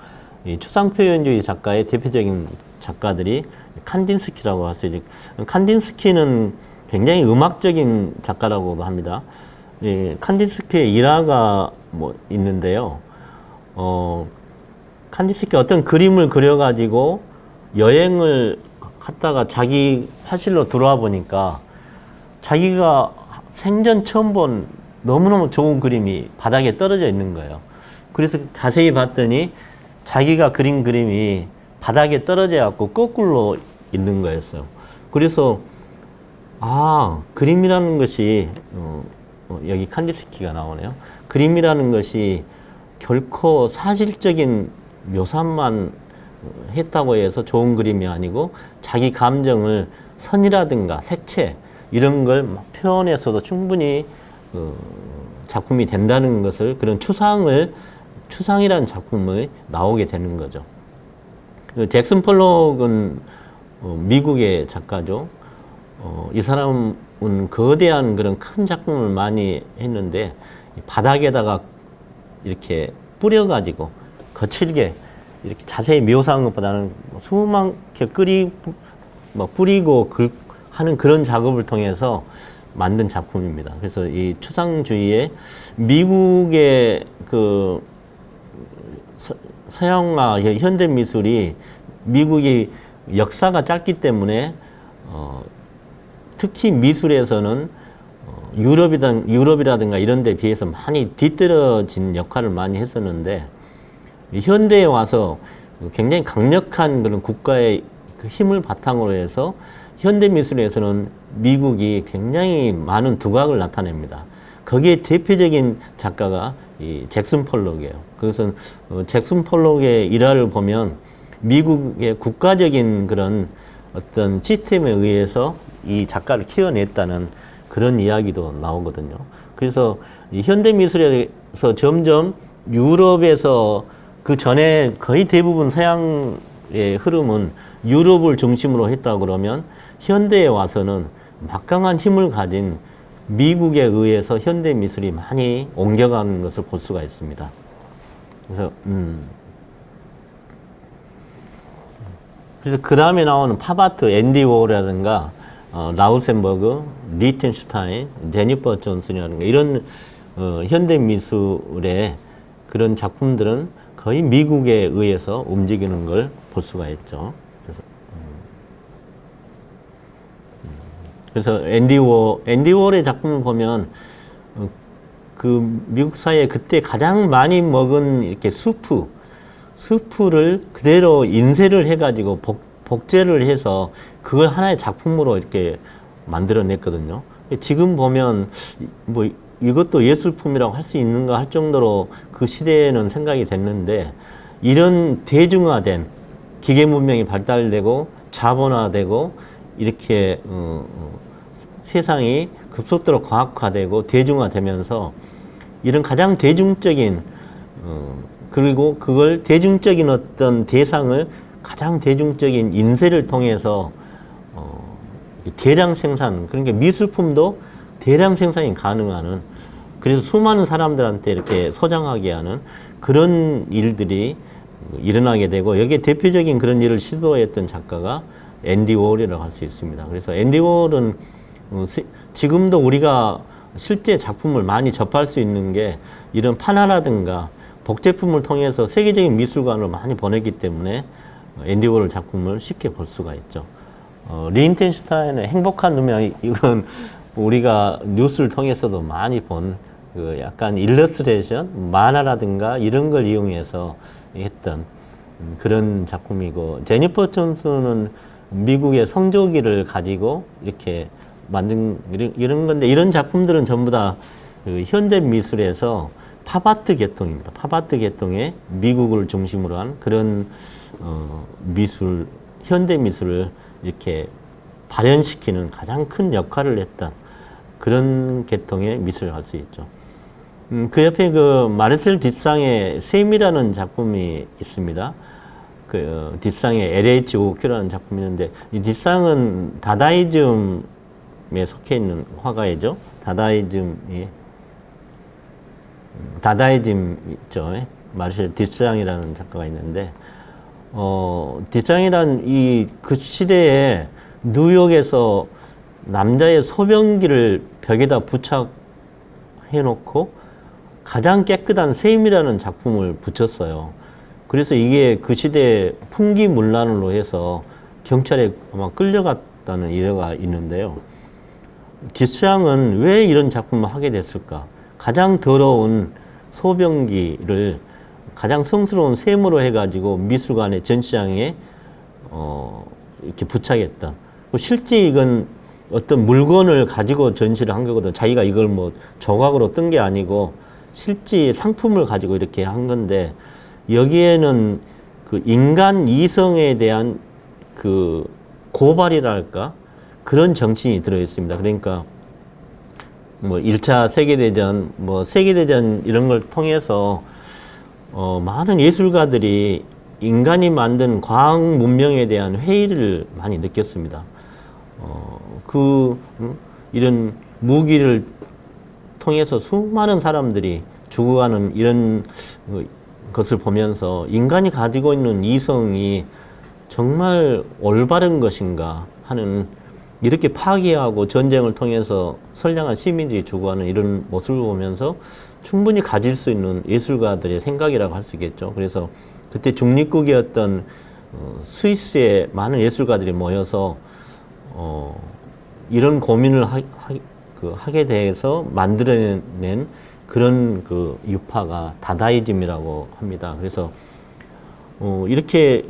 이 추상표현주의 작가의 대표적인 작가들이 칸딘스키라고 할 수 있죠. 칸딘스키는 굉장히 음악적인 작가라고도 합니다. 칸딘스키의 일화가 뭐 있는데요. 칸딘스키 어떤 그림을 그려가지고 여행을 갔다가 자기 화실로 들어와 보니까 자기가 생전 처음 본 너무너무 좋은 그림이 바닥에 떨어져 있는 거예요. 그래서 자세히 봤더니 자기가 그린 그림이 바닥에 떨어져 갖고 거꾸로 있는 거였어요. 그래서 그림이라는 것이 여기 칸딘스키가 나오네요. 그림이라는 것이 결코 사실적인 묘사만 했다고 해서 좋은 그림이 아니고 자기 감정을 선이라든가 색채 이런 걸 표현해서도 충분히 작품이 된다는 것을, 그런 추상이라는 작품이 나오게 되는 거죠. 잭슨 폴록은 미국의 작가죠. 이 사람은 거대한 그런 큰 작품을 많이 했는데 바닥에다가 이렇게 뿌려가지고 거칠게 이렇게 자세히 묘사한 것보다는 수많게 뿌리고 하는 그런 작업을 통해서 만든 작품입니다. 그래서 이 추상주의의 미국의 그 서양화 현대 미술이 미국이 역사가 짧기 때문에 특히 미술에서는 유럽이라든가 이런 데 비해서 많이 뒤떨어진 역할을 많이 했었는데, 현대에 와서 굉장히 강력한 그런 국가의 그 힘을 바탕으로 해서 현대 미술에서는 미국이 굉장히 많은 두각을 나타냅니다. 거기에 대표적인 작가가 이 잭슨 폴록이에요. 그것은 잭슨 폴록의 일화를 보면 미국의 국가적인 그런 어떤 시스템에 의해서 이 작가를 키워냈다는 그런 이야기도 나오거든요. 그래서 이 현대 미술에서 점점 유럽에서, 그 전에 거의 대부분 서양의 흐름은 유럽을 중심으로 했다 그러면, 현대에 와서는 막강한 힘을 가진 미국에 의해서 현대 미술이 많이 옮겨가는 것을 볼 수가 있습니다. 그래서 그 다음에 나오는 팝아트, 앤디 워홀이라든가 라우센버그, 리텐슈타인, 제니퍼 존슨이라든가 이런 현대 미술의 그런 작품들은 거의 미국에 의해서 움직이는 걸 볼 수가 있죠. 그래서 앤디 워홀의 작품을 보면 그 미국 사회에 그때 가장 많이 먹은 이렇게 수프를 그대로 인쇄를 해가지고 복제를 해서 그걸 하나의 작품으로 이렇게 만들어냈거든요. 지금 보면 뭐 이것도 예술품이라고 할 수 있는가 할 정도로 그 시대에는 생각이 됐는데, 이런 대중화된 기계 문명이 발달되고 자본화되고 이렇게 세상이 급속도로 과학화되고 대중화되면서 이런 가장 대중적인 그리고 그걸 대중적인 어떤 대상을 가장 대중적인 인쇄를 통해서 대량 생산, 그러니까 미술품도 대량 생산이 가능한, 그래서 수많은 사람들한테 이렇게 소장하게 하는 그런 일들이 일어나게 되고, 여기에 대표적인 그런 일을 시도했던 작가가 앤디 워홀이라고 할 수 있습니다. 그래서 앤디 워홀은 지금도 우리가 실제 작품을 많이 접할 수 있는 게 이런 판화라든가 복제품을 통해서 세계적인 미술관을 많이 보냈기 때문에 앤디 워홀 작품을 쉽게 볼 수가 있죠. 리히텐슈타인의 행복한 누명, 이건 우리가 뉴스를 통해서도 많이 본 그 약간 일러스트레이션, 만화라든가 이런 걸 이용해서 했던 그런 작품이고, 제니퍼 존스는 미국의 성조기를 가지고 이렇게 만든 이런 건데, 이런 작품들은 전부 다 그 현대 미술에서 팝아트 계통입니다. 팝아트 계통의 미국을 중심으로 한 그런 미술, 현대 미술을 이렇게 발현시키는 가장 큰 역할을 했던 그런 계통의 미술을 할 수 있죠. 그 옆에 그 마르셀 딥상의 셈이라는 작품이 있습니다. 그 딥상의 LH5Q라는 작품이 있는데, 이 딥상은 다다이즘에 속해 있는 화가이죠. 다다이즘 있죠. 마르셀 딥상이라는 작가가 있는데, 딥상이란 그 시대에 뉴욕에서 남자의 소변기를 벽에다 부착해 놓고 가장 깨끗한 셈이라는 작품을 붙였어요. 그래서 이게 그 시대에 풍기문란으로 해서 경찰에 아마 끌려갔다는 일화가 있는데요. 딥상은 왜 이런 작품을 하게 됐을까? 가장 더러운 소변기를 가장 성스러운 셈으로 해가지고 미술관의 전시장에 이렇게 부착했다. 실제 이건 어떤 물건을 가지고 전시를 한 거거든. 자기가 이걸 뭐 조각으로 뜬 게 아니고 실제 상품을 가지고 이렇게 한 건데, 여기에는 그 인간 이성에 대한 그 고발이랄까 그런 정신이 들어 있습니다. 그러니까 뭐 1차 세계대전, 뭐 세계대전 이런 걸 통해서 많은 예술가들이 인간이 만든 과학 문명에 대한 회의를 많이 느꼈습니다. 이런 무기를 통해서 수많은 사람들이 죽어가는 이런 것을 보면서 인간이 가지고 있는 이성이 정말 올바른 것인가 하는, 이렇게 파괴하고 전쟁을 통해서 선량한 시민들이 죽어가는 이런 모습을 보면서 충분히 가질 수 있는 예술가들의 생각이라고 할 수 있겠죠. 그래서 그때 중립국이었던 스위스의 많은 예술가들이 모여서 이런 고민을 하게 돼서 만들어낸 그런 그 유파가 다다이즘이라고 합니다. 그래서 이렇게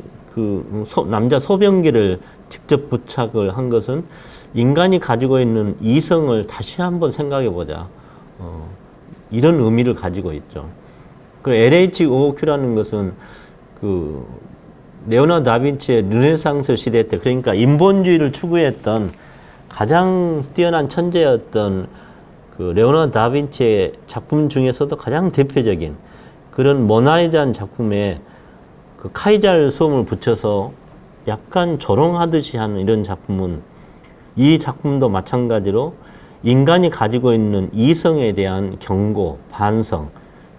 남자 소변기를 직접 부착을 한 것은 인간이 가지고 있는 이성을 다시 한번 생각해 보자, 이런 의미를 가지고 있죠. 그 LH5Q라는 것은 그 레오나르도 다빈치의 르네상스 시대 때, 그러니까 인본주의를 추구했던 가장 뛰어난 천재였던 그 레오나르도 다빈치의 작품 중에서도 가장 대표적인 그런 모나리자는 작품에 그 카이잘 수음을 붙여서 약간 조롱하듯이 하는 이런 작품은, 이 작품도 마찬가지로 인간이 가지고 있는 이성에 대한 경고, 반성,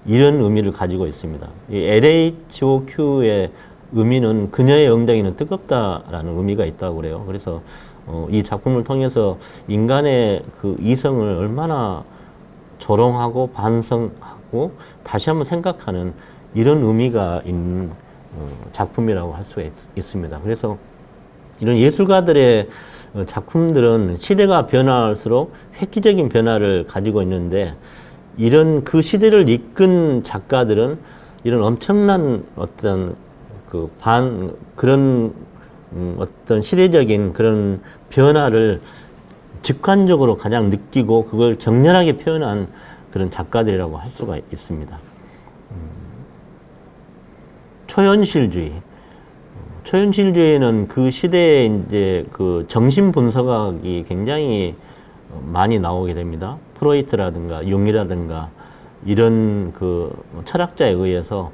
이런 의미를 가지고 있습니다. 이 LH5Q의 의미는 그녀의 엉덩이는 뜨겁다라는 의미가 있다고 그래요. 그래서 이 작품을 통해서 인간의 그 이성을 얼마나 조롱하고 반성하고 다시 한번 생각하는 이런 의미가 있는 작품이라고 할 수 있습니다. 그래서 이런 예술가들의 작품들은 시대가 변화할수록 획기적인 변화를 가지고 있는데, 이런 그 시대를 이끈 작가들은 이런 엄청난 어떤 그런 어떤 시대적인 그런 변화를 직관적으로 가장 느끼고 그걸 격렬하게 표현한 그런 작가들이라고 할 수가 있습니다. 초현실주의. 초현실주의는 그 시대에 이제 그 정신 분석학이 굉장히 많이 나오게 됩니다. 프로이트라든가 융이라든가 이런 그 철학자에 의해서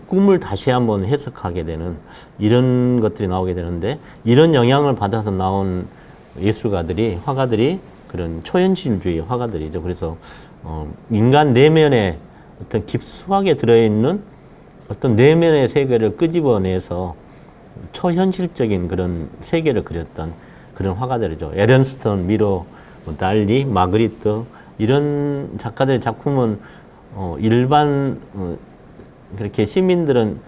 꿈을 다시 한번 해석하게 되는 이런 것들이 나오게 되는데, 이런 영향을 받아서 나온 예술가들이, 화가들이 그런 초현실주의 화가들이죠. 그래서 인간 내면에 어떤 깊숙하게 들어있는 어떤 내면의 세계를 끄집어내서 초현실적인 그런 세계를 그렸던 그런 화가들이죠. 에른스트 미로, 달리, 마그리트, 이런 작가들의 작품은 일반 그렇게 시민들은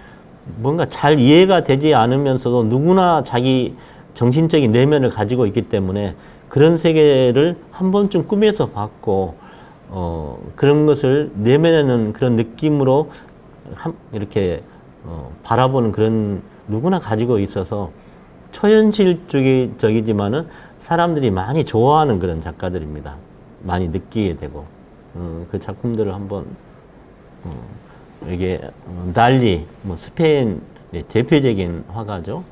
뭔가 잘 이해가 되지 않으면서도 누구나 자기 정신적인 내면을 가지고 있기 때문에 그런 세계를 한 번쯤 꿈에서 봤고, 그런 것을 내면에는 그런 느낌으로 이렇게 바라보는 그런 누구나 가지고 있어서 초현실적이지만은 사람들이 많이 좋아하는 그런 작가들입니다. 많이 느끼게 되고, 그 작품들을 한번, 이게 달리, 스페인의 대표적인 화가죠.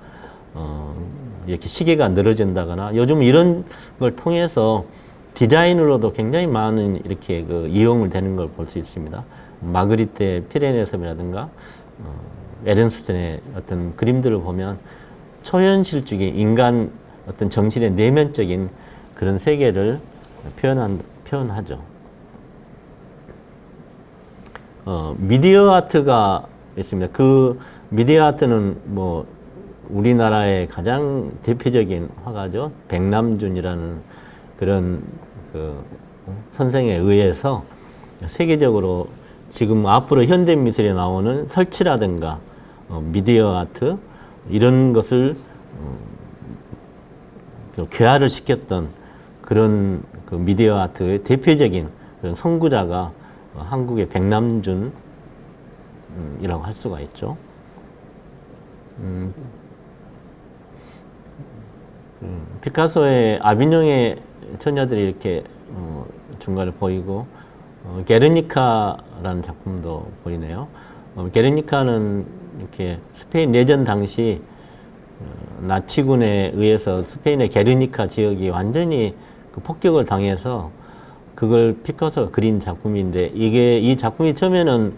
이렇게 시계가 늘어진다거나 요즘 이런 걸 통해서 디자인으로도 굉장히 많은 이렇게 그 이용을 되는 걸 볼 수 있습니다. 마그리테 피레네 섬이라든가 에른스트의 어떤 그림들을 보면 초현실적인 인간 어떤 정신의 내면적인 그런 세계를 표현하죠. 미디어 아트가 있습니다. 그 미디어 아트는 뭐 우리나라의 가장 대표적인 화가죠. 백남준이라는 그런 그 선생에 의해서 세계적으로 지금 앞으로 현대 미술에 나오는 설치라든가 미디어 아트 이런 것을 괴화를 시켰던 그런 그 미디어 아트의 대표적인 그런 선구자가 한국의 백남준이라고 할 수가 있죠. 피카소의 아비뇽의 처녀들이 이렇게 중간에 보이고 게르니카라는 작품도 보이네요. 게르니카는 이렇게 스페인 내전 당시 나치군에 의해서 스페인의 게르니카 지역이 완전히 그 폭격을 당해서 그걸 피카소가 그린 작품인데 이게 이 작품이 처음에는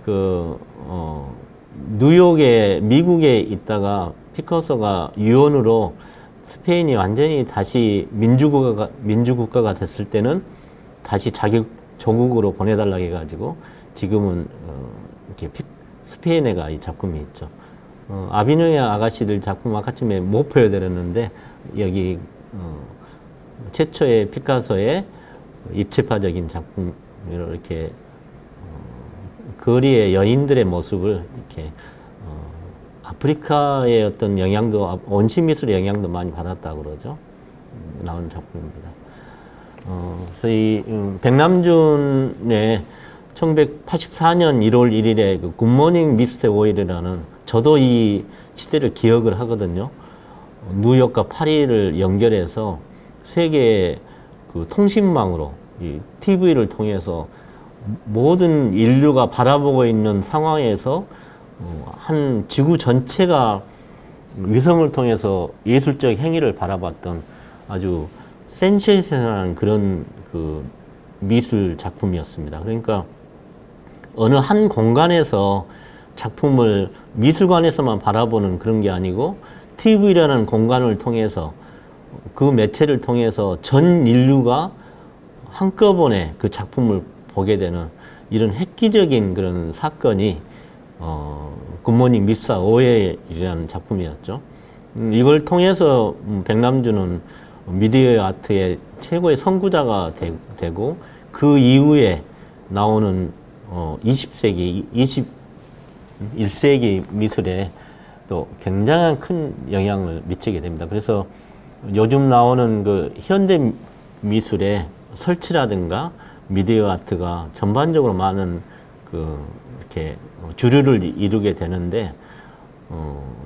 그 뉴욕에 미국에 있다가 피카소가 유언으로 스페인이 완전히 다시 민주국가가 됐을 때는 다시 자기 조국으로 보내달라고 해가지고 지금은 이렇게 스페인에가 이 작품이 있죠. 아비뇽의 아가씨들 작품 아까쯤에 못 보여드렸는데 여기 최초의 피카소의 입체파적인 작품 이렇게 거리의 여인들의 모습을 이렇게 아프리카의 어떤 영향도 원시 미술의 영향도 많이 받았다고 그러죠. 나온 작품입니다. 그래서 이 백남준의 1984년 1월 1일에 그 굿모닝 미스터 오일이라는 저도 이 시대를 기억을 하거든요. 뉴욕과 파리를 연결해서 세계 그 통신망으로 이 TV를 통해서 모든 인류가 바라보고 있는 상황에서 한 지구 전체가 위성을 통해서 예술적 행위를 바라봤던 아주 센세이셔널한 그런 그 미술 작품이었습니다. 그러니까 어느 한 공간에서 작품을 미술관에서만 바라보는 그런 게 아니고 TV라는 공간을 통해서 그 매체를 통해서 전 인류가 한꺼번에 그 작품을 보게 되는 이런 획기적인 그런 사건이 굿모닝 미스터 오일이라는 작품이었죠. 이걸 통해서 백남준은 미디어 아트의 최고의 선구자가 되고 그 이후에 나오는 20세기, 21세기 미술에 또 굉장한 큰 영향을 미치게 됩니다. 그래서 요즘 나오는 그 현대 미술의 설치라든가 미디어 아트가 전반적으로 많은 그 이렇게 주류를 이루게 되는데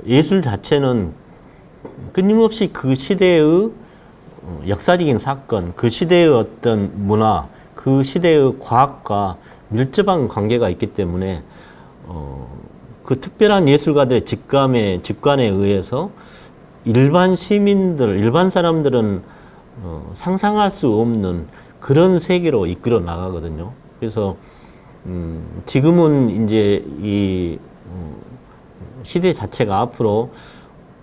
예술 자체는 끊임없이 그 시대의 역사적인 사건, 그 시대의 어떤 문화, 그 시대의 과학과 밀접한 관계가 있기 때문에 그 특별한 예술가들의 직관에 의해서 일반 시민들, 일반 사람들은 상상할 수 없는 그런 세계로 이끌어 나가거든요. 그래서 지금은 이제 이 시대 자체가 앞으로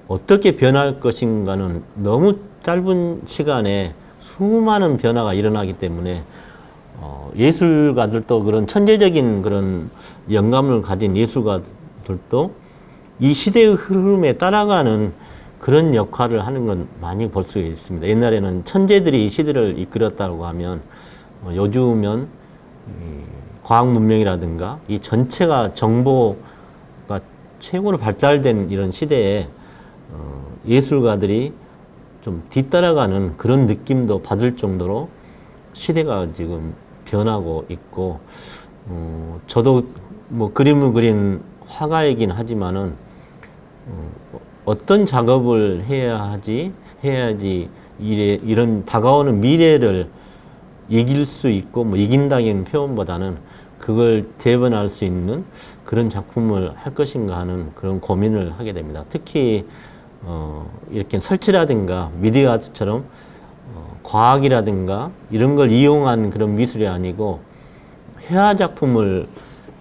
어떻게 변할 것인가는 너무 짧은 시간에 수많은 변화가 일어나기 때문에 예술가들도 그런 천재적인 그런 영감을 가진 예술가들도 이 시대의 흐름에 따라가는 그런 역할을 하는 건 많이 볼 수 있습니다. 옛날에는 천재들이 이 시대를 이끌었다고 하면 요즘은 과학 문명이라든가 이 전체가 정보가 최고로 발달된 이런 시대에 예술가들이 좀 뒤따라가는 그런 느낌도 받을 정도로 시대가 지금 변하고 있고, 저도 뭐 그림을 그린 화가이긴 하지만은, 어떤 작업을 해야지 이런 다가오는 미래를 이길 수 있고, 뭐 이긴다는 표현보다는 그걸 대변할 수 있는 그런 작품을 할 것인가 하는 그런 고민을 하게 됩니다. 특히 이렇게 설치라든가 미디어 아트처럼 과학이라든가 이런 걸 이용한 그런 미술이 아니고 회화 작품을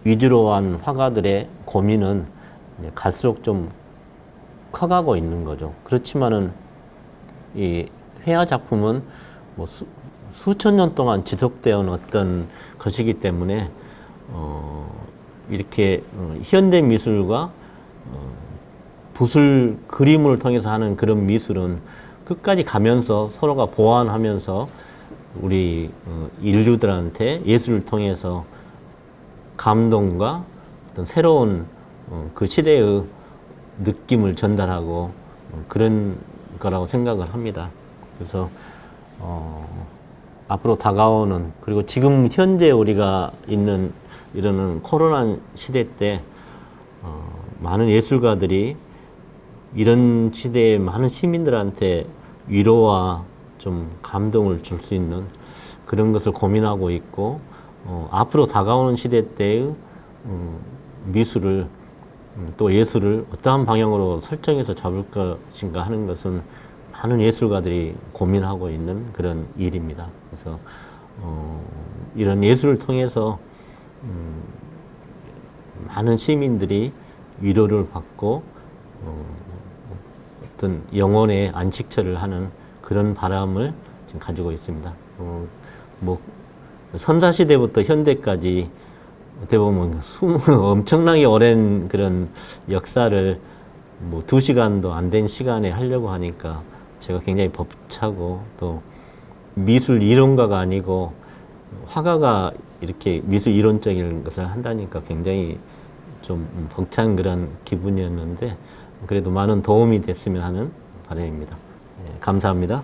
위주로 한 화가들의 고민은 갈수록 좀 커가고 있는 거죠. 그렇지만은 이 회화 작품은 뭐 수천 년 동안 지속되어 온 어떤 것이기 때문에 이렇게 현대 미술과 붓을 그림을 통해서 하는 그런 미술은 끝까지 가면서 서로가 보완하면서 우리 인류들한테 예술을 통해서 감동과 어떤 새로운 그 시대의 느낌을 전달하고 그런 거라고 생각을 합니다. 그래서 앞으로 다가오는, 그리고 지금 현재 우리가 있는 이러는 코로나 시대 때 많은 예술가들이 이런 시대에 많은 시민들한테 위로와 좀 감동을 줄 수 있는 그런 것을 고민하고 있고, 앞으로 다가오는 시대 때의 미술을 또 예술을 어떠한 방향으로 설정해서 잡을 것인가 하는 것은 많은 예술가들이 고민하고 있는 그런 일입니다. 그래서 이런 예술을 통해서 많은 시민들이 위로를 받고 어떤 영혼의 안식처를 하는 그런 바람을 지금 가지고 있습니다. 뭐 선사시대부터 현대까지 어떻게 보면 엄청나게 오랜 그런 역사를 뭐 2시간도 안 된 시간에 하려고 하니까 제가 굉장히 벅차고, 또 미술 이론가가 아니고 화가가 이렇게 미술 이론적인 것을 한다니까 굉장히 좀 벅찬 그런 기분이었는데, 그래도 많은 도움이 됐으면 하는 바람입니다. 예, 감사합니다.